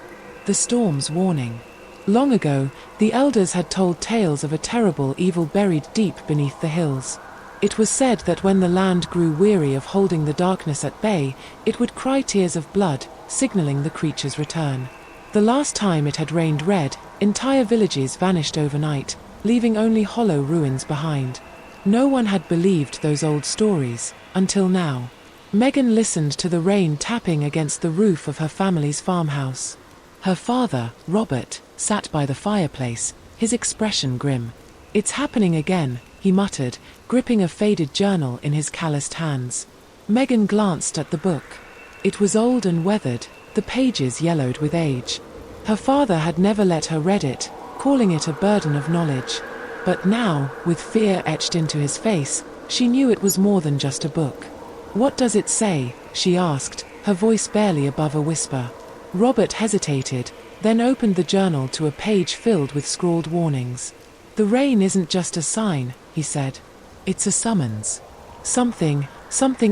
The storm's warning. Long ago, the elders had told tales of a terrible evil buried deep beneath the hills. It was said that when the land grew weary of holding the darkness at bay, it would cry tears of blood, signaling the creature's return. The last time it had rained red, entire villages vanished overnight, leaving only hollow ruins behind. No one had believed those old stories, until now. Megan listened to the rain tapping against the roof of her family's farmhouse. Her father, Robert, sat by the fireplace, his expression grim. "It's happening again," he muttered, gripping a faded journal in his calloused hands. Megan glanced at the book. It was old and weathered, the pages yellowed with age. Her father had never let her read it, calling it a burden of knowledge. But now, with fear etched into his face, she knew it was more than just a book. "What does it say?" she asked, her voice barely above a whisper. Robert hesitated, then opened the journal to a page filled with scrawled warnings. "The rain isn't just a sign," he said. "It's a summons. Something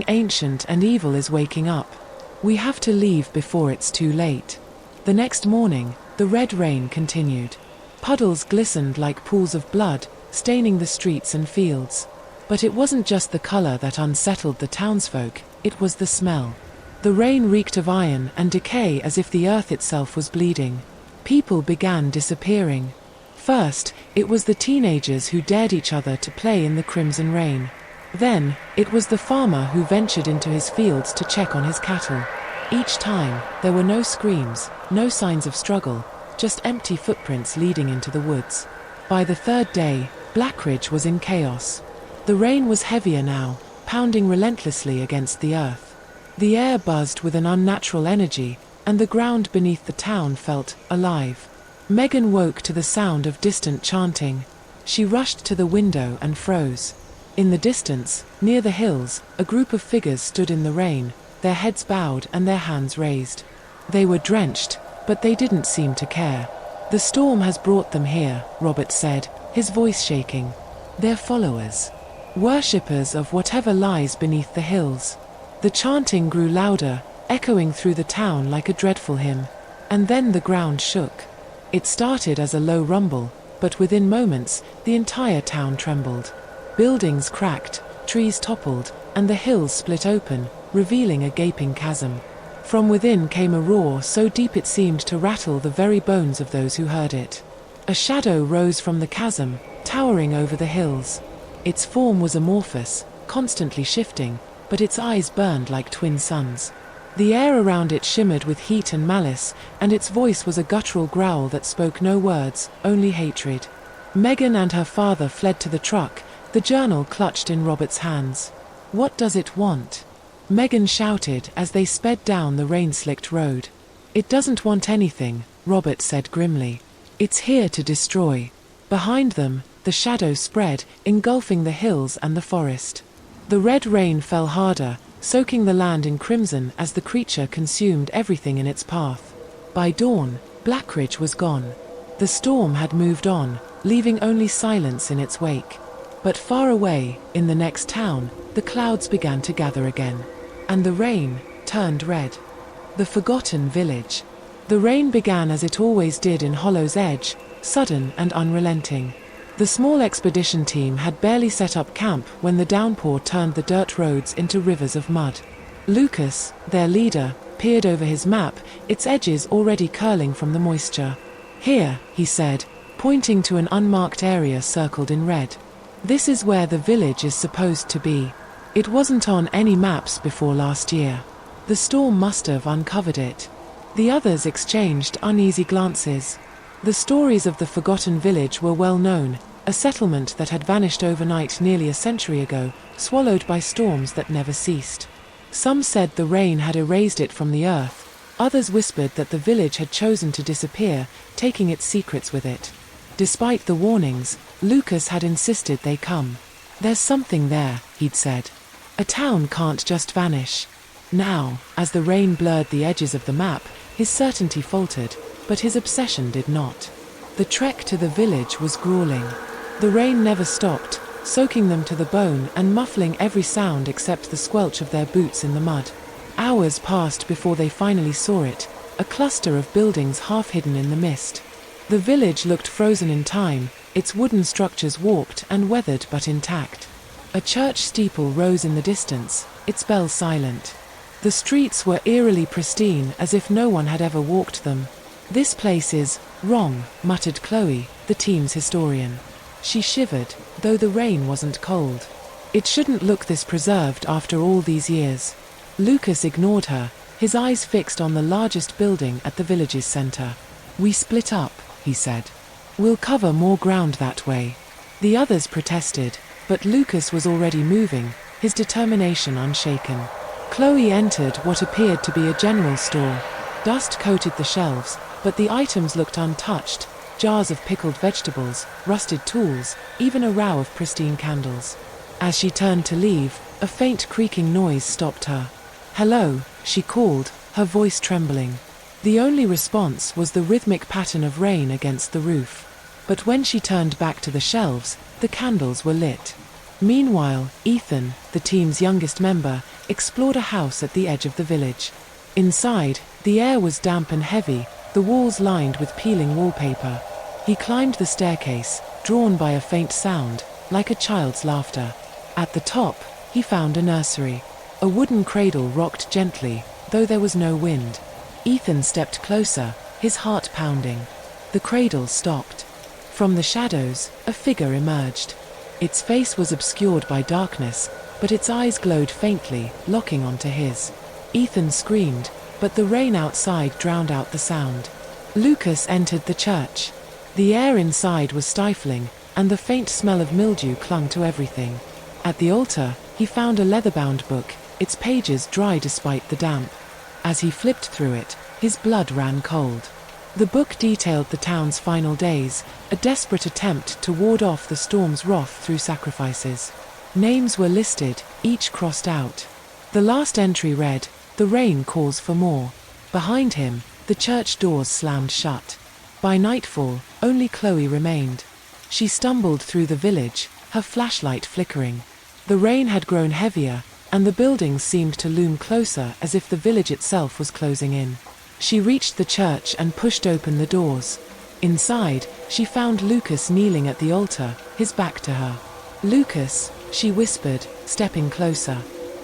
ancient and evil is waking up. We have to leave before it's too late." The next morning, the red rain continued. Puddles glistened like pools of blood, staining the streets and fields. But it wasn't just the color that unsettled the townsfolk, it was the smell. The rain reeked of iron and decay as if the earth itself was bleeding. People began disappearing. First, it was the teenagers who dared each other to play in the crimson rain. Then, it was the farmer who ventured into his fields to check on his cattle. Each time, there were no screams, no signs of struggle, just empty footprints leading into the woods. By the third day, Blackridge was in chaos. The rain was heavier now, pounding relentlessly against the earth. The air buzzed with an unnatural energy, and the ground beneath the town felt alive. Megan woke to the sound of distant chanting. She rushed to the window and froze. In the distance, near the hills, a group of figures stood in the rain, their heads bowed and their hands raised. They were drenched, but they didn't seem to care. "The storm has brought them here," Robert said, his voice shaking. "They're followers. Worshippers of whatever lies beneath the hills." The chanting grew louder, echoing through the town like a dreadful hymn. And then the ground shook. It started as a low rumble, but within moments, the entire town trembled. Buildings cracked, trees toppled, and the hills split open, revealing a gaping chasm. From within came a roar so deep it seemed to rattle the very bones of those who heard it. A shadow rose from the chasm, towering over the hills. Its form was amorphous, constantly shifting, but its eyes burned like twin suns. The air around it shimmered with heat and malice, and its voice was a guttural growl that spoke no words, only hatred. Megan and her father fled to the truck, the journal clutched in Robert's hands. "What does it want?" Megan shouted as they sped down the rain-slicked road. "It doesn't want anything," Robert said grimly. "It's here to destroy." Behind them, the shadows spread, engulfing the hills and the forest. The red rain fell harder, soaking the land in crimson as the creature consumed everything in its path. By dawn, Blackridge was gone. The storm had moved on, leaving only silence in its wake. But far away, in the next town, the clouds began to gather again. And the rain turned red. The Forgotten Village. The rain began as it always did in Hollow's Edge, sudden and unrelenting. The small expedition team had barely set up camp when the downpour turned the dirt roads into rivers of mud. Lucas, their leader, peered over his map, its edges already curling from the moisture. "Here," he said, pointing to an unmarked area circled in red. "This is where the village is supposed to be. It wasn't on any maps before last year. The storm must have uncovered it." The others exchanged uneasy glances. The stories of the Forgotten Village were well known, a settlement that had vanished overnight nearly a century ago, swallowed by storms that never ceased. Some said the rain had erased it from the earth. Others whispered that the village had chosen to disappear, taking its secrets with it. Despite the warnings, Lucas had insisted they come. "There's something there," he'd said. "A town can't just vanish." Now, as the rain blurred the edges of the map, his certainty faltered, but his obsession did not. The trek to the village was grueling. The rain never stopped, soaking them to the bone and muffling every sound except the squelch of their boots in the mud. Hours passed before they finally saw it, a cluster of buildings half hidden in the mist. The village looked frozen in time, its wooden structures warped and weathered but intact. A church steeple rose in the distance, its bell silent. The streets were eerily pristine, as if no one had ever walked them. "This place is wrong," muttered Chloe, the team's historian. She shivered, though the rain wasn't cold. It shouldn't look this preserved after all these years. Lucas ignored her, his eyes fixed on the largest building at the village's center. "We split up," he said. "We'll cover more ground that way." The others protested, but Lucas was already moving, his determination unshaken. Chloe entered what appeared to be a general store. Dust coated the shelves, but the items looked untouched: jars of pickled vegetables, rusted tools, even a row of pristine candles. As she turned to leave, a faint creaking noise stopped her. "Hello," she called, her voice trembling. The only response was the rhythmic pattern of rain against the roof. But when she turned back to the shelves, the candles were lit. Meanwhile, Ethan, the team's youngest member, explored a house at the edge of the village. Inside, the air was damp and heavy, the walls lined with peeling wallpaper. He climbed the staircase, drawn by a faint sound, like a child's laughter. At the top, he found a nursery. A wooden cradle rocked gently, though there was no wind. Ethan stepped closer, his heart pounding. The cradle stopped. From the shadows, a figure emerged. Its face was obscured by darkness, but its eyes glowed faintly, locking onto his. Ethan screamed, but the rain outside drowned out the sound. Lucas entered the church. The air inside was stifling, and the faint smell of mildew clung to everything. At the altar, he found a leather-bound book, its pages dry despite the damp. As he flipped through it, his blood ran cold. The book detailed the town's final days, a desperate attempt to ward off the storm's wrath through sacrifices. Names were listed, each crossed out. The last entry read, "The rain calls for more." Behind him, the church doors slammed shut. By nightfall, only Chloe remained. She stumbled through the village, her flashlight flickering. The rain had grown heavier, and the buildings seemed to loom closer, as if the village itself was closing in. She reached the church and pushed open the doors. Inside, she found Lucas kneeling at the altar, his back to her. "Lucas," she whispered, stepping closer.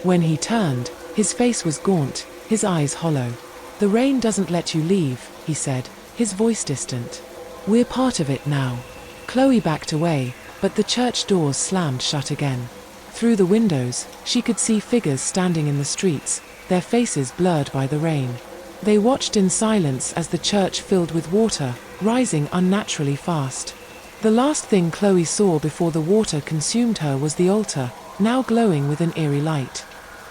When he turned, his face was gaunt, his eyes hollow. "The rain doesn't let you leave," he said, his voice distant. "We're part of it now." Chloe backed away, but the church doors slammed shut again. Through the windows, she could see figures standing in the streets, their faces blurred by the rain. They watched in silence as the church filled with water, rising unnaturally fast. The last thing Chloe saw before the water consumed her was the altar, now glowing with an eerie light.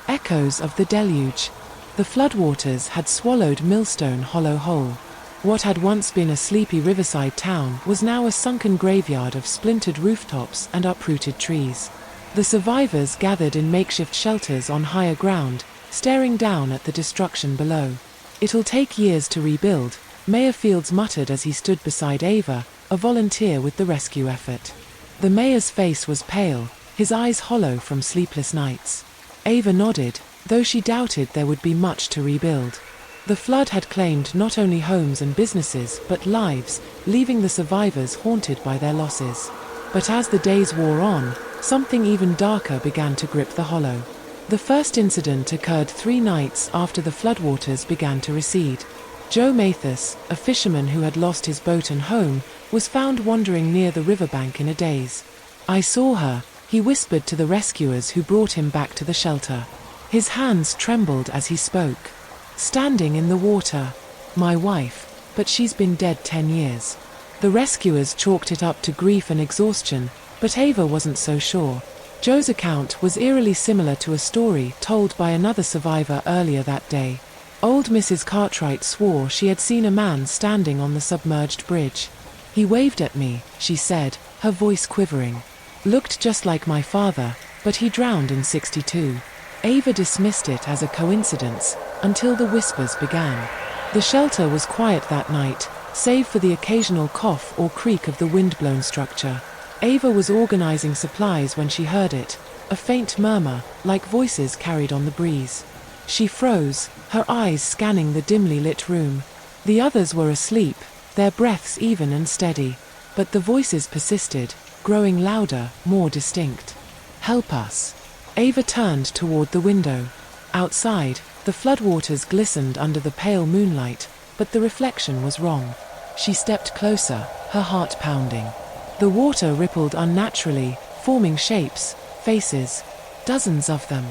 Echoes of the deluge. The floodwaters had swallowed Millstone Hollow whole. What had once been a sleepy riverside town was now a sunken graveyard of splintered rooftops and uprooted trees. The survivors gathered in makeshift shelters on higher ground, staring down at the destruction below. "It'll take years to rebuild," Mayor Fields muttered as he stood beside Ava, a volunteer with the rescue effort. The mayor's face was pale, his eyes hollow from sleepless nights. Ava nodded, though she doubted there would be much to rebuild. The flood had claimed not only homes and businesses, but lives, leaving the survivors haunted by their losses. But as the days wore on, something even darker began to grip the hollow. The first incident occurred 3 nights after the floodwaters began to recede. Joe Mathis, a fisherman who had lost his boat and home, was found wandering near the riverbank in a daze. "I saw her," he whispered to the rescuers who brought him back to the shelter. His hands trembled as he spoke. "Standing in the water. My wife, but she's been dead 10 years. The rescuers chalked it up to grief and exhaustion, but Ava wasn't so sure. Joe's account was eerily similar to a story told by another survivor earlier that day. Old Mrs. Cartwright swore she had seen a man standing on the submerged bridge. "He waved at me," she said, her voice quivering. "Looked just like my father, but he drowned in '62. Ava dismissed it as a coincidence, until the whispers began. The shelter was quiet that night, save for the occasional cough or creak of the wind-blown structure. Ava was organizing supplies when she heard it, a faint murmur, like voices carried on the breeze. She froze, her eyes scanning the dimly lit room. The others were asleep, their breaths even and steady. But the voices persisted, growing louder, more distinct. "Help us." Ava turned toward the window. Outside, the floodwaters glistened under the pale moonlight, but the reflection was wrong. She stepped closer, her heart pounding. The water rippled unnaturally, forming shapes, faces, dozens of them.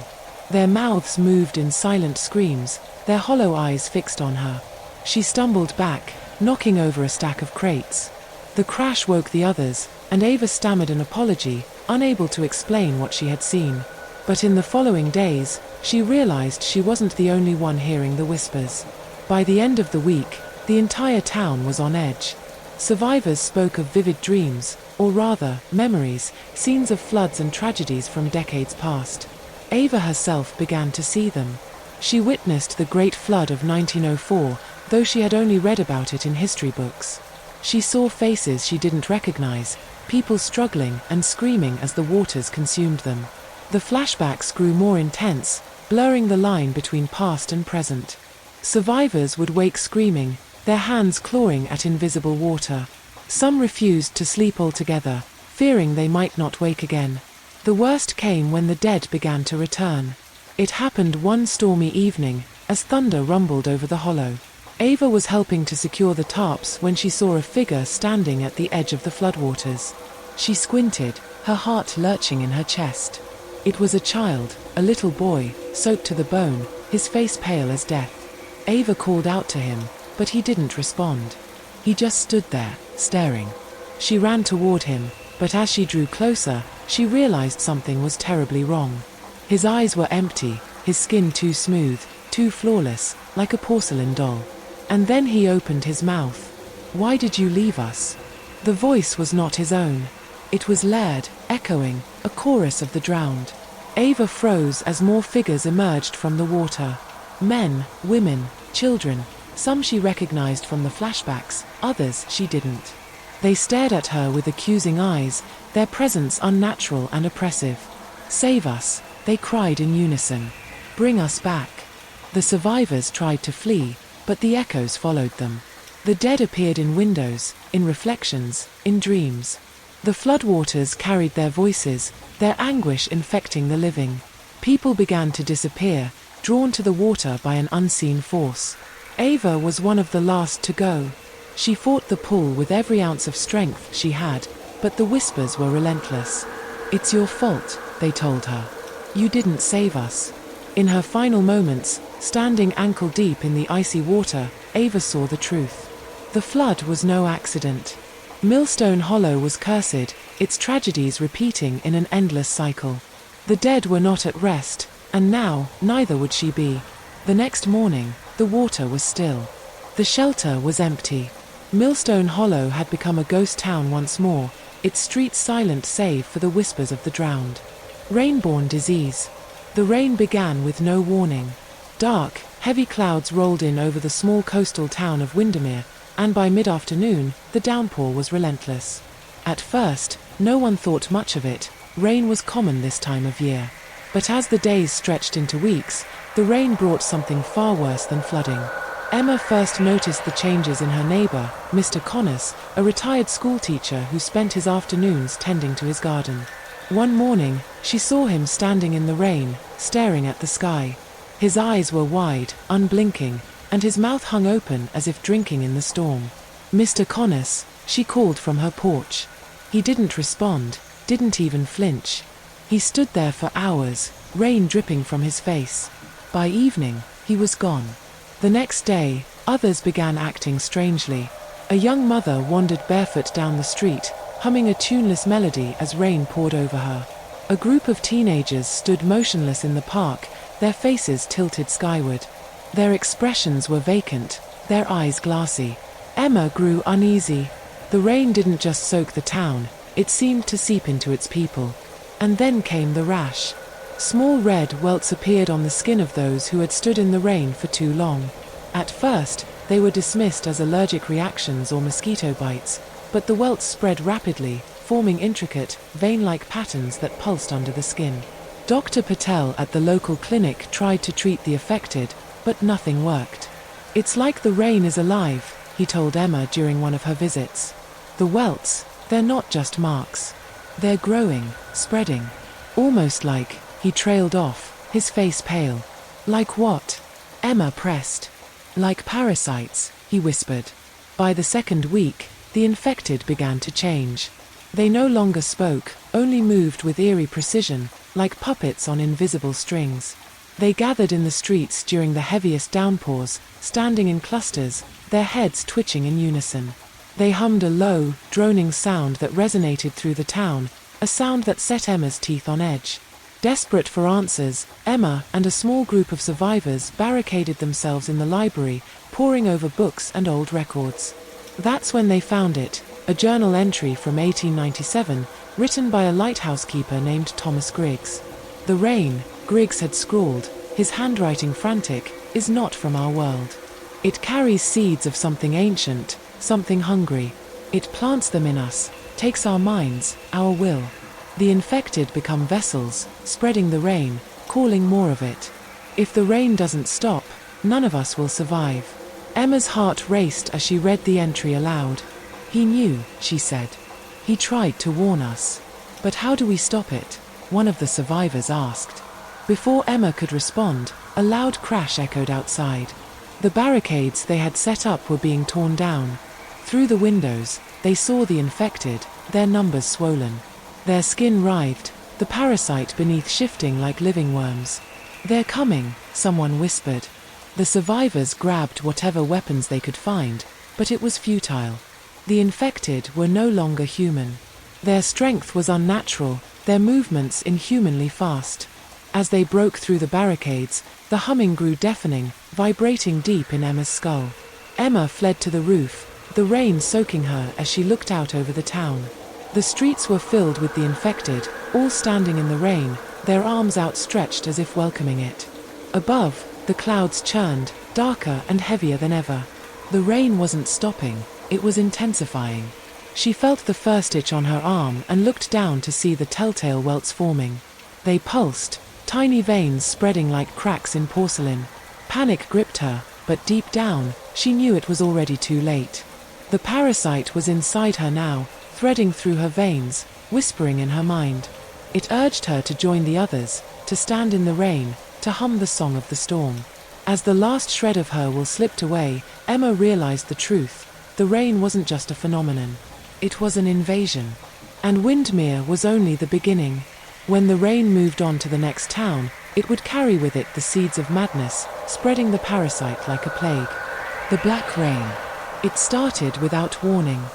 Their mouths moved in silent screams, their hollow eyes fixed on her. She stumbled back, knocking over a stack of crates. The crash woke the others, and Ava stammered an apology, unable to explain what she had seen. But in the following days, she realized she wasn't the only one hearing the whispers. By the end of the week, the entire town was on edge. Survivors spoke of vivid dreams, or rather, memories, scenes of floods and tragedies from decades past. Ava herself began to see them. She witnessed the Great Flood of 1904, though she had only read about it in history books. She saw faces she didn't recognize, people struggling and screaming as the waters consumed them. The flashbacks grew more intense, blurring the line between past and present. Survivors would wake screaming, their hands clawing at invisible water. Some refused to sleep altogether, fearing they might not wake again. The worst came when the dead began to return. It happened one stormy evening, as thunder rumbled over the hollow. Ava was helping to secure the tarps when she saw a figure standing at the edge of the floodwaters. She squinted, her heart lurching in her chest. It was a child, a little boy, soaked to the bone, his face pale as death. Ava called out to him, but he didn't respond. He just stood there, staring. She ran toward him, but as she drew closer, she realized something was terribly wrong. His eyes were empty, his skin too smooth, too flawless, like a porcelain doll. And then he opened his mouth. "Why did you leave us?" The voice was not his own. It was layered, echoing, a chorus of the drowned. Ava froze as more figures emerged from the water. Men, women, children. Some she recognized from the flashbacks, others she didn't. They stared at her with accusing eyes, their presence unnatural and oppressive. "Save us," they cried in unison. "Bring us back." The survivors tried to flee, but the echoes followed them. The dead appeared in windows, in reflections, in dreams. The floodwaters carried their voices, their anguish infecting the living. People began to disappear, drawn to the water by an unseen force. Ava was one of the last to go. She fought the pull with every ounce of strength she had, but the whispers were relentless. "It's your fault," they told her. "You didn't save us." In her final moments, standing ankle-deep in the icy water, Ava saw the truth. The flood was no accident. Millstone Hollow was cursed, its tragedies repeating in an endless cycle. The dead were not at rest, and now, neither would she be. The next morning, the water was still. The shelter was empty. Millstone Hollow had become a ghost town once more, its streets silent save for the whispers of the drowned. Rain-borne disease. The rain began with no warning. Dark, heavy clouds rolled in over the small coastal town of Windermere, and by mid-afternoon, the downpour was relentless. At first, no one thought much of it. Rain was common this time of year. But as the days stretched into weeks, the rain brought something far worse than flooding. Emma first noticed the changes in her neighbor, Mr. Connors, a retired schoolteacher who spent his afternoons tending to his garden. One morning, she saw him standing in the rain, staring at the sky. His eyes were wide, unblinking, and his mouth hung open as if drinking in the storm. "Mr. Connors," she called from her porch. He didn't respond, didn't even flinch. He stood there for hours, rain dripping from his face. By evening, he was gone. The next day, others began acting strangely. A young mother wandered barefoot down the street, humming a tuneless melody as rain poured over her. A group of teenagers stood motionless in the park, their faces tilted skyward. Their expressions were vacant, their eyes glassy. Emma grew uneasy. The rain didn't just soak the town, it seemed to seep into its people. And then came the rash. Small red welts appeared on the skin of those who had stood in the rain for too long. At first, they were dismissed as allergic reactions or mosquito bites, but the welts spread rapidly, forming intricate, vein-like patterns that pulsed under the skin. Dr. Patel at the local clinic tried to treat the affected, but nothing worked. "It's like the rain is alive," he told Emma during one of her visits. "The welts, they're not just marks. They're growing, spreading. Almost like," he trailed off, his face pale. "Like what?" Emma pressed. "Like parasites," he whispered. By the second week, the infected began to change. They no longer spoke, only moved with eerie precision, like puppets on invisible strings. They gathered in the streets during the heaviest downpours, standing in clusters, their heads twitching in unison. They hummed a low, droning sound that resonated through the town, a sound that set Emma's teeth on edge. Desperate for answers, Emma and a small group of survivors barricaded themselves in the library, poring over books and old records. That's when they found it, a journal entry from 1897, written by a lighthouse keeper named Thomas Griggs. "The rain," Griggs had scrawled, his handwriting frantic, "is not from our world. It carries seeds of something ancient, something hungry. It plants them in us, takes our minds, our will. The infected become vessels, spreading the rain, calling more of it. If the rain doesn't stop, none of us will survive." Emma's heart raced as she read the entry aloud. "He knew," she said. "He tried to warn us. But how do we stop it?" one of the survivors asked. Before Emma could respond, a loud crash echoed outside. The barricades they had set up were being torn down. Through the windows, they saw the infected, their numbers swollen. Their skin writhed, the parasite beneath shifting like living worms. "They're coming," someone whispered. The survivors grabbed whatever weapons they could find, but it was futile. The infected were no longer human. Their strength was unnatural, their movements inhumanly fast. As they broke through the barricades, the humming grew deafening, vibrating deep in Emma's skull. Emma fled to the roof, the rain soaking her as she looked out over the town. The streets were filled with the infected, all standing in the rain, their arms outstretched as if welcoming it. Above, the clouds churned, darker and heavier than ever. The rain wasn't stopping, it was intensifying. She felt the first itch on her arm and looked down to see the telltale welts forming. They pulsed, tiny veins spreading like cracks in porcelain. Panic gripped her, but deep down, she knew it was already too late. The parasite was inside her now, threading through her veins, whispering in her mind. It urged her to join the others, to stand in the rain, to hum the song of the storm. As the last shred of her will slipped away, Emma realized the truth. The rain wasn't just a phenomenon. It was an invasion. And Windermere was only the beginning. When the rain moved on to the next town, it would carry with it the seeds of madness, spreading the parasite like a plague. The black rain. It started without warning.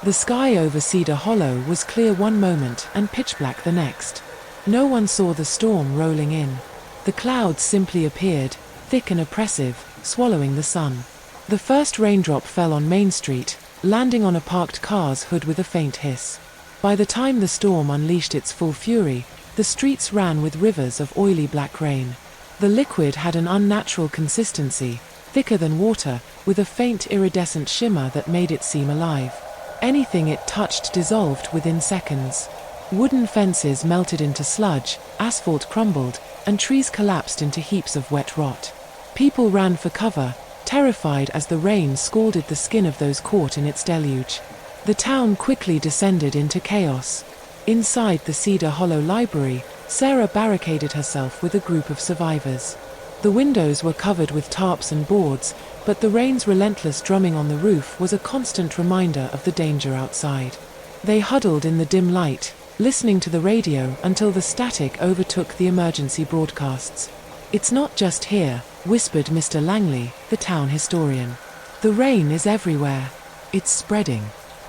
The sky over Cedar Hollow was clear one moment and pitch black the next. No one saw the storm rolling in. The clouds simply appeared, thick and oppressive, swallowing the sun. The first raindrop fell on Main Street, landing on a parked car's hood with a faint hiss. By the time the storm unleashed its full fury, the streets ran with rivers of oily black rain. The liquid had an unnatural consistency, thicker than water, with a faint iridescent shimmer that made it seem alive. Anything it touched dissolved within seconds. Wooden fences melted into sludge, asphalt crumbled, and trees collapsed into heaps of wet rot. People ran for cover, terrified as the rain scalded the skin of those caught in its deluge. The town quickly descended into chaos. Inside the Cedar Hollow Library, Sarah barricaded herself with a group of survivors. The windows were covered with tarps and boards, but the rain's relentless drumming on the roof was a constant reminder of the danger outside. They huddled in the dim light, listening to the radio until the static overtook the emergency broadcasts. "It's not just here," whispered Mr. Langley, the town historian. "The rain is everywhere. It's spreading."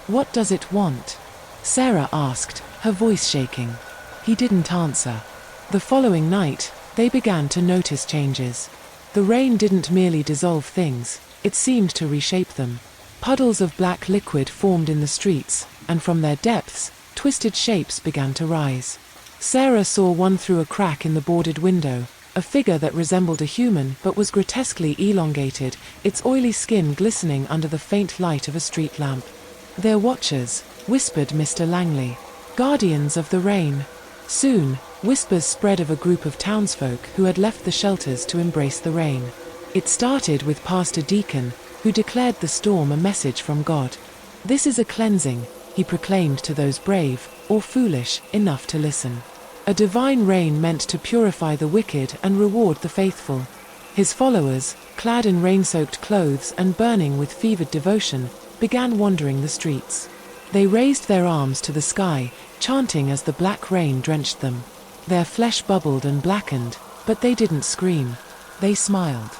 "What does it want?" Sarah asked, her voice shaking. He didn't answer. The following night, they began to notice changes. The rain didn't merely dissolve things, it seemed to reshape them. Puddles of black liquid formed in the streets, and from their depths, twisted shapes began to rise. Sarah saw one through a crack in the boarded window, a figure that resembled a human but was grotesquely elongated, its oily skin glistening under the faint light of a street lamp. "They're watchers," whispered Mr. Langley. "Guardians of the rain." Soon, whispers spread of a group of townsfolk who had left the shelters to embrace the rain. It started with Pastor Deacon, who declared the storm a message from God. "This is a cleansing," he proclaimed to those brave, or foolish, enough to listen. A divine rain meant to purify the wicked and reward the faithful. His followers, clad in rain-soaked clothes and burning with fevered devotion, began wandering the streets. They raised their arms to the sky, chanting as the black rain drenched them. Their flesh bubbled and blackened, but they didn't scream. They smiled.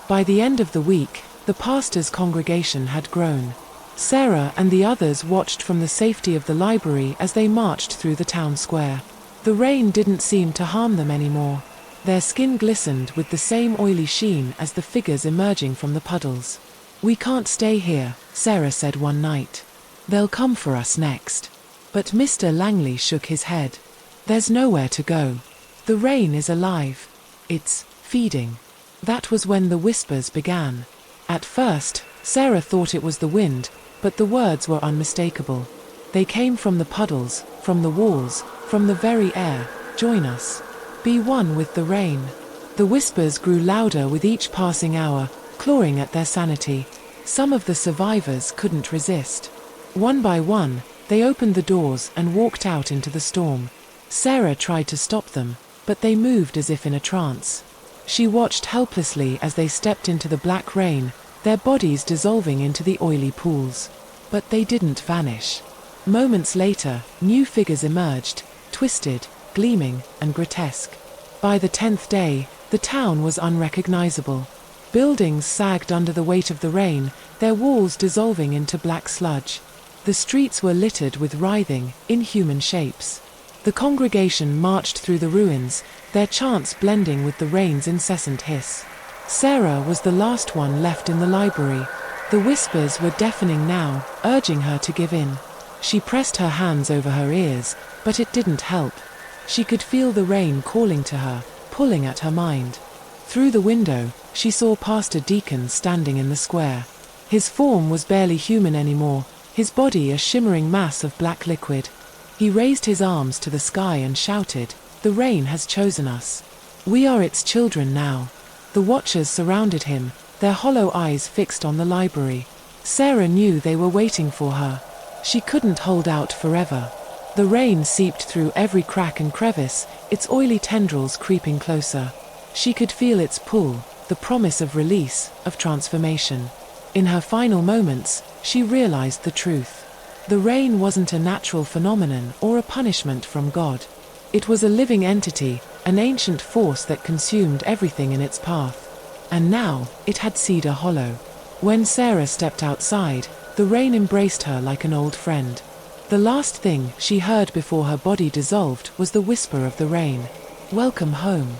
By the end of the week, the pastor's congregation had grown. Sarah and the others watched from the safety of the library as they marched through the town square. The rain didn't seem to harm them anymore. Their skin glistened with the same oily sheen as the figures emerging from the puddles. "We can't stay here," Sarah said one night. "They'll come for us next." But Mr. Langley shook his head. "There's nowhere to go. The rain is alive. It's feeding." That was when the whispers began. At first, Sarah thought it was the wind, but the words were unmistakable. They came from the puddles, from the walls, from the very air. "Join us. Be one with the rain." The whispers grew louder with each passing hour, clawing at their sanity. Some of the survivors couldn't resist. One by one, they opened the doors and walked out into the storm. Sarah tried to stop them, but they moved as if in a trance. She watched helplessly as they stepped into the black rain, their bodies dissolving into the oily pools. But they didn't vanish. Moments later, new figures emerged, twisted, gleaming, and grotesque. By the 10th day, the town was unrecognizable. Buildings sagged under the weight of the rain, their walls dissolving into black sludge. The streets were littered with writhing, inhuman shapes. The congregation marched through the ruins, their chants blending with the rain's incessant hiss. Sarah was the last one left in the library. The whispers were deafening now, urging her to give in. She pressed her hands over her ears, but it didn't help. She could feel the rain calling to her, pulling at her mind. Through the window, she saw Pastor Deacon standing in the square. His form was barely human anymore, his body a shimmering mass of black liquid. He raised his arms to the sky and shouted, "The rain has chosen us. We are its children now." The watchers surrounded him, their hollow eyes fixed on the library. Sarah knew they were waiting for her. She couldn't hold out forever. The rain seeped through every crack and crevice, its oily tendrils creeping closer. She could feel its pull, the promise of release, of transformation. In her final moments, she realized the truth. The rain wasn't a natural phenomenon or a punishment from God. It was a living entity, an ancient force that consumed everything in its path. And now, it had Cedar Hollow. When Sarah stepped outside, the rain embraced her like an old friend. The last thing she heard before her body dissolved was the whisper of the rain. "Welcome home."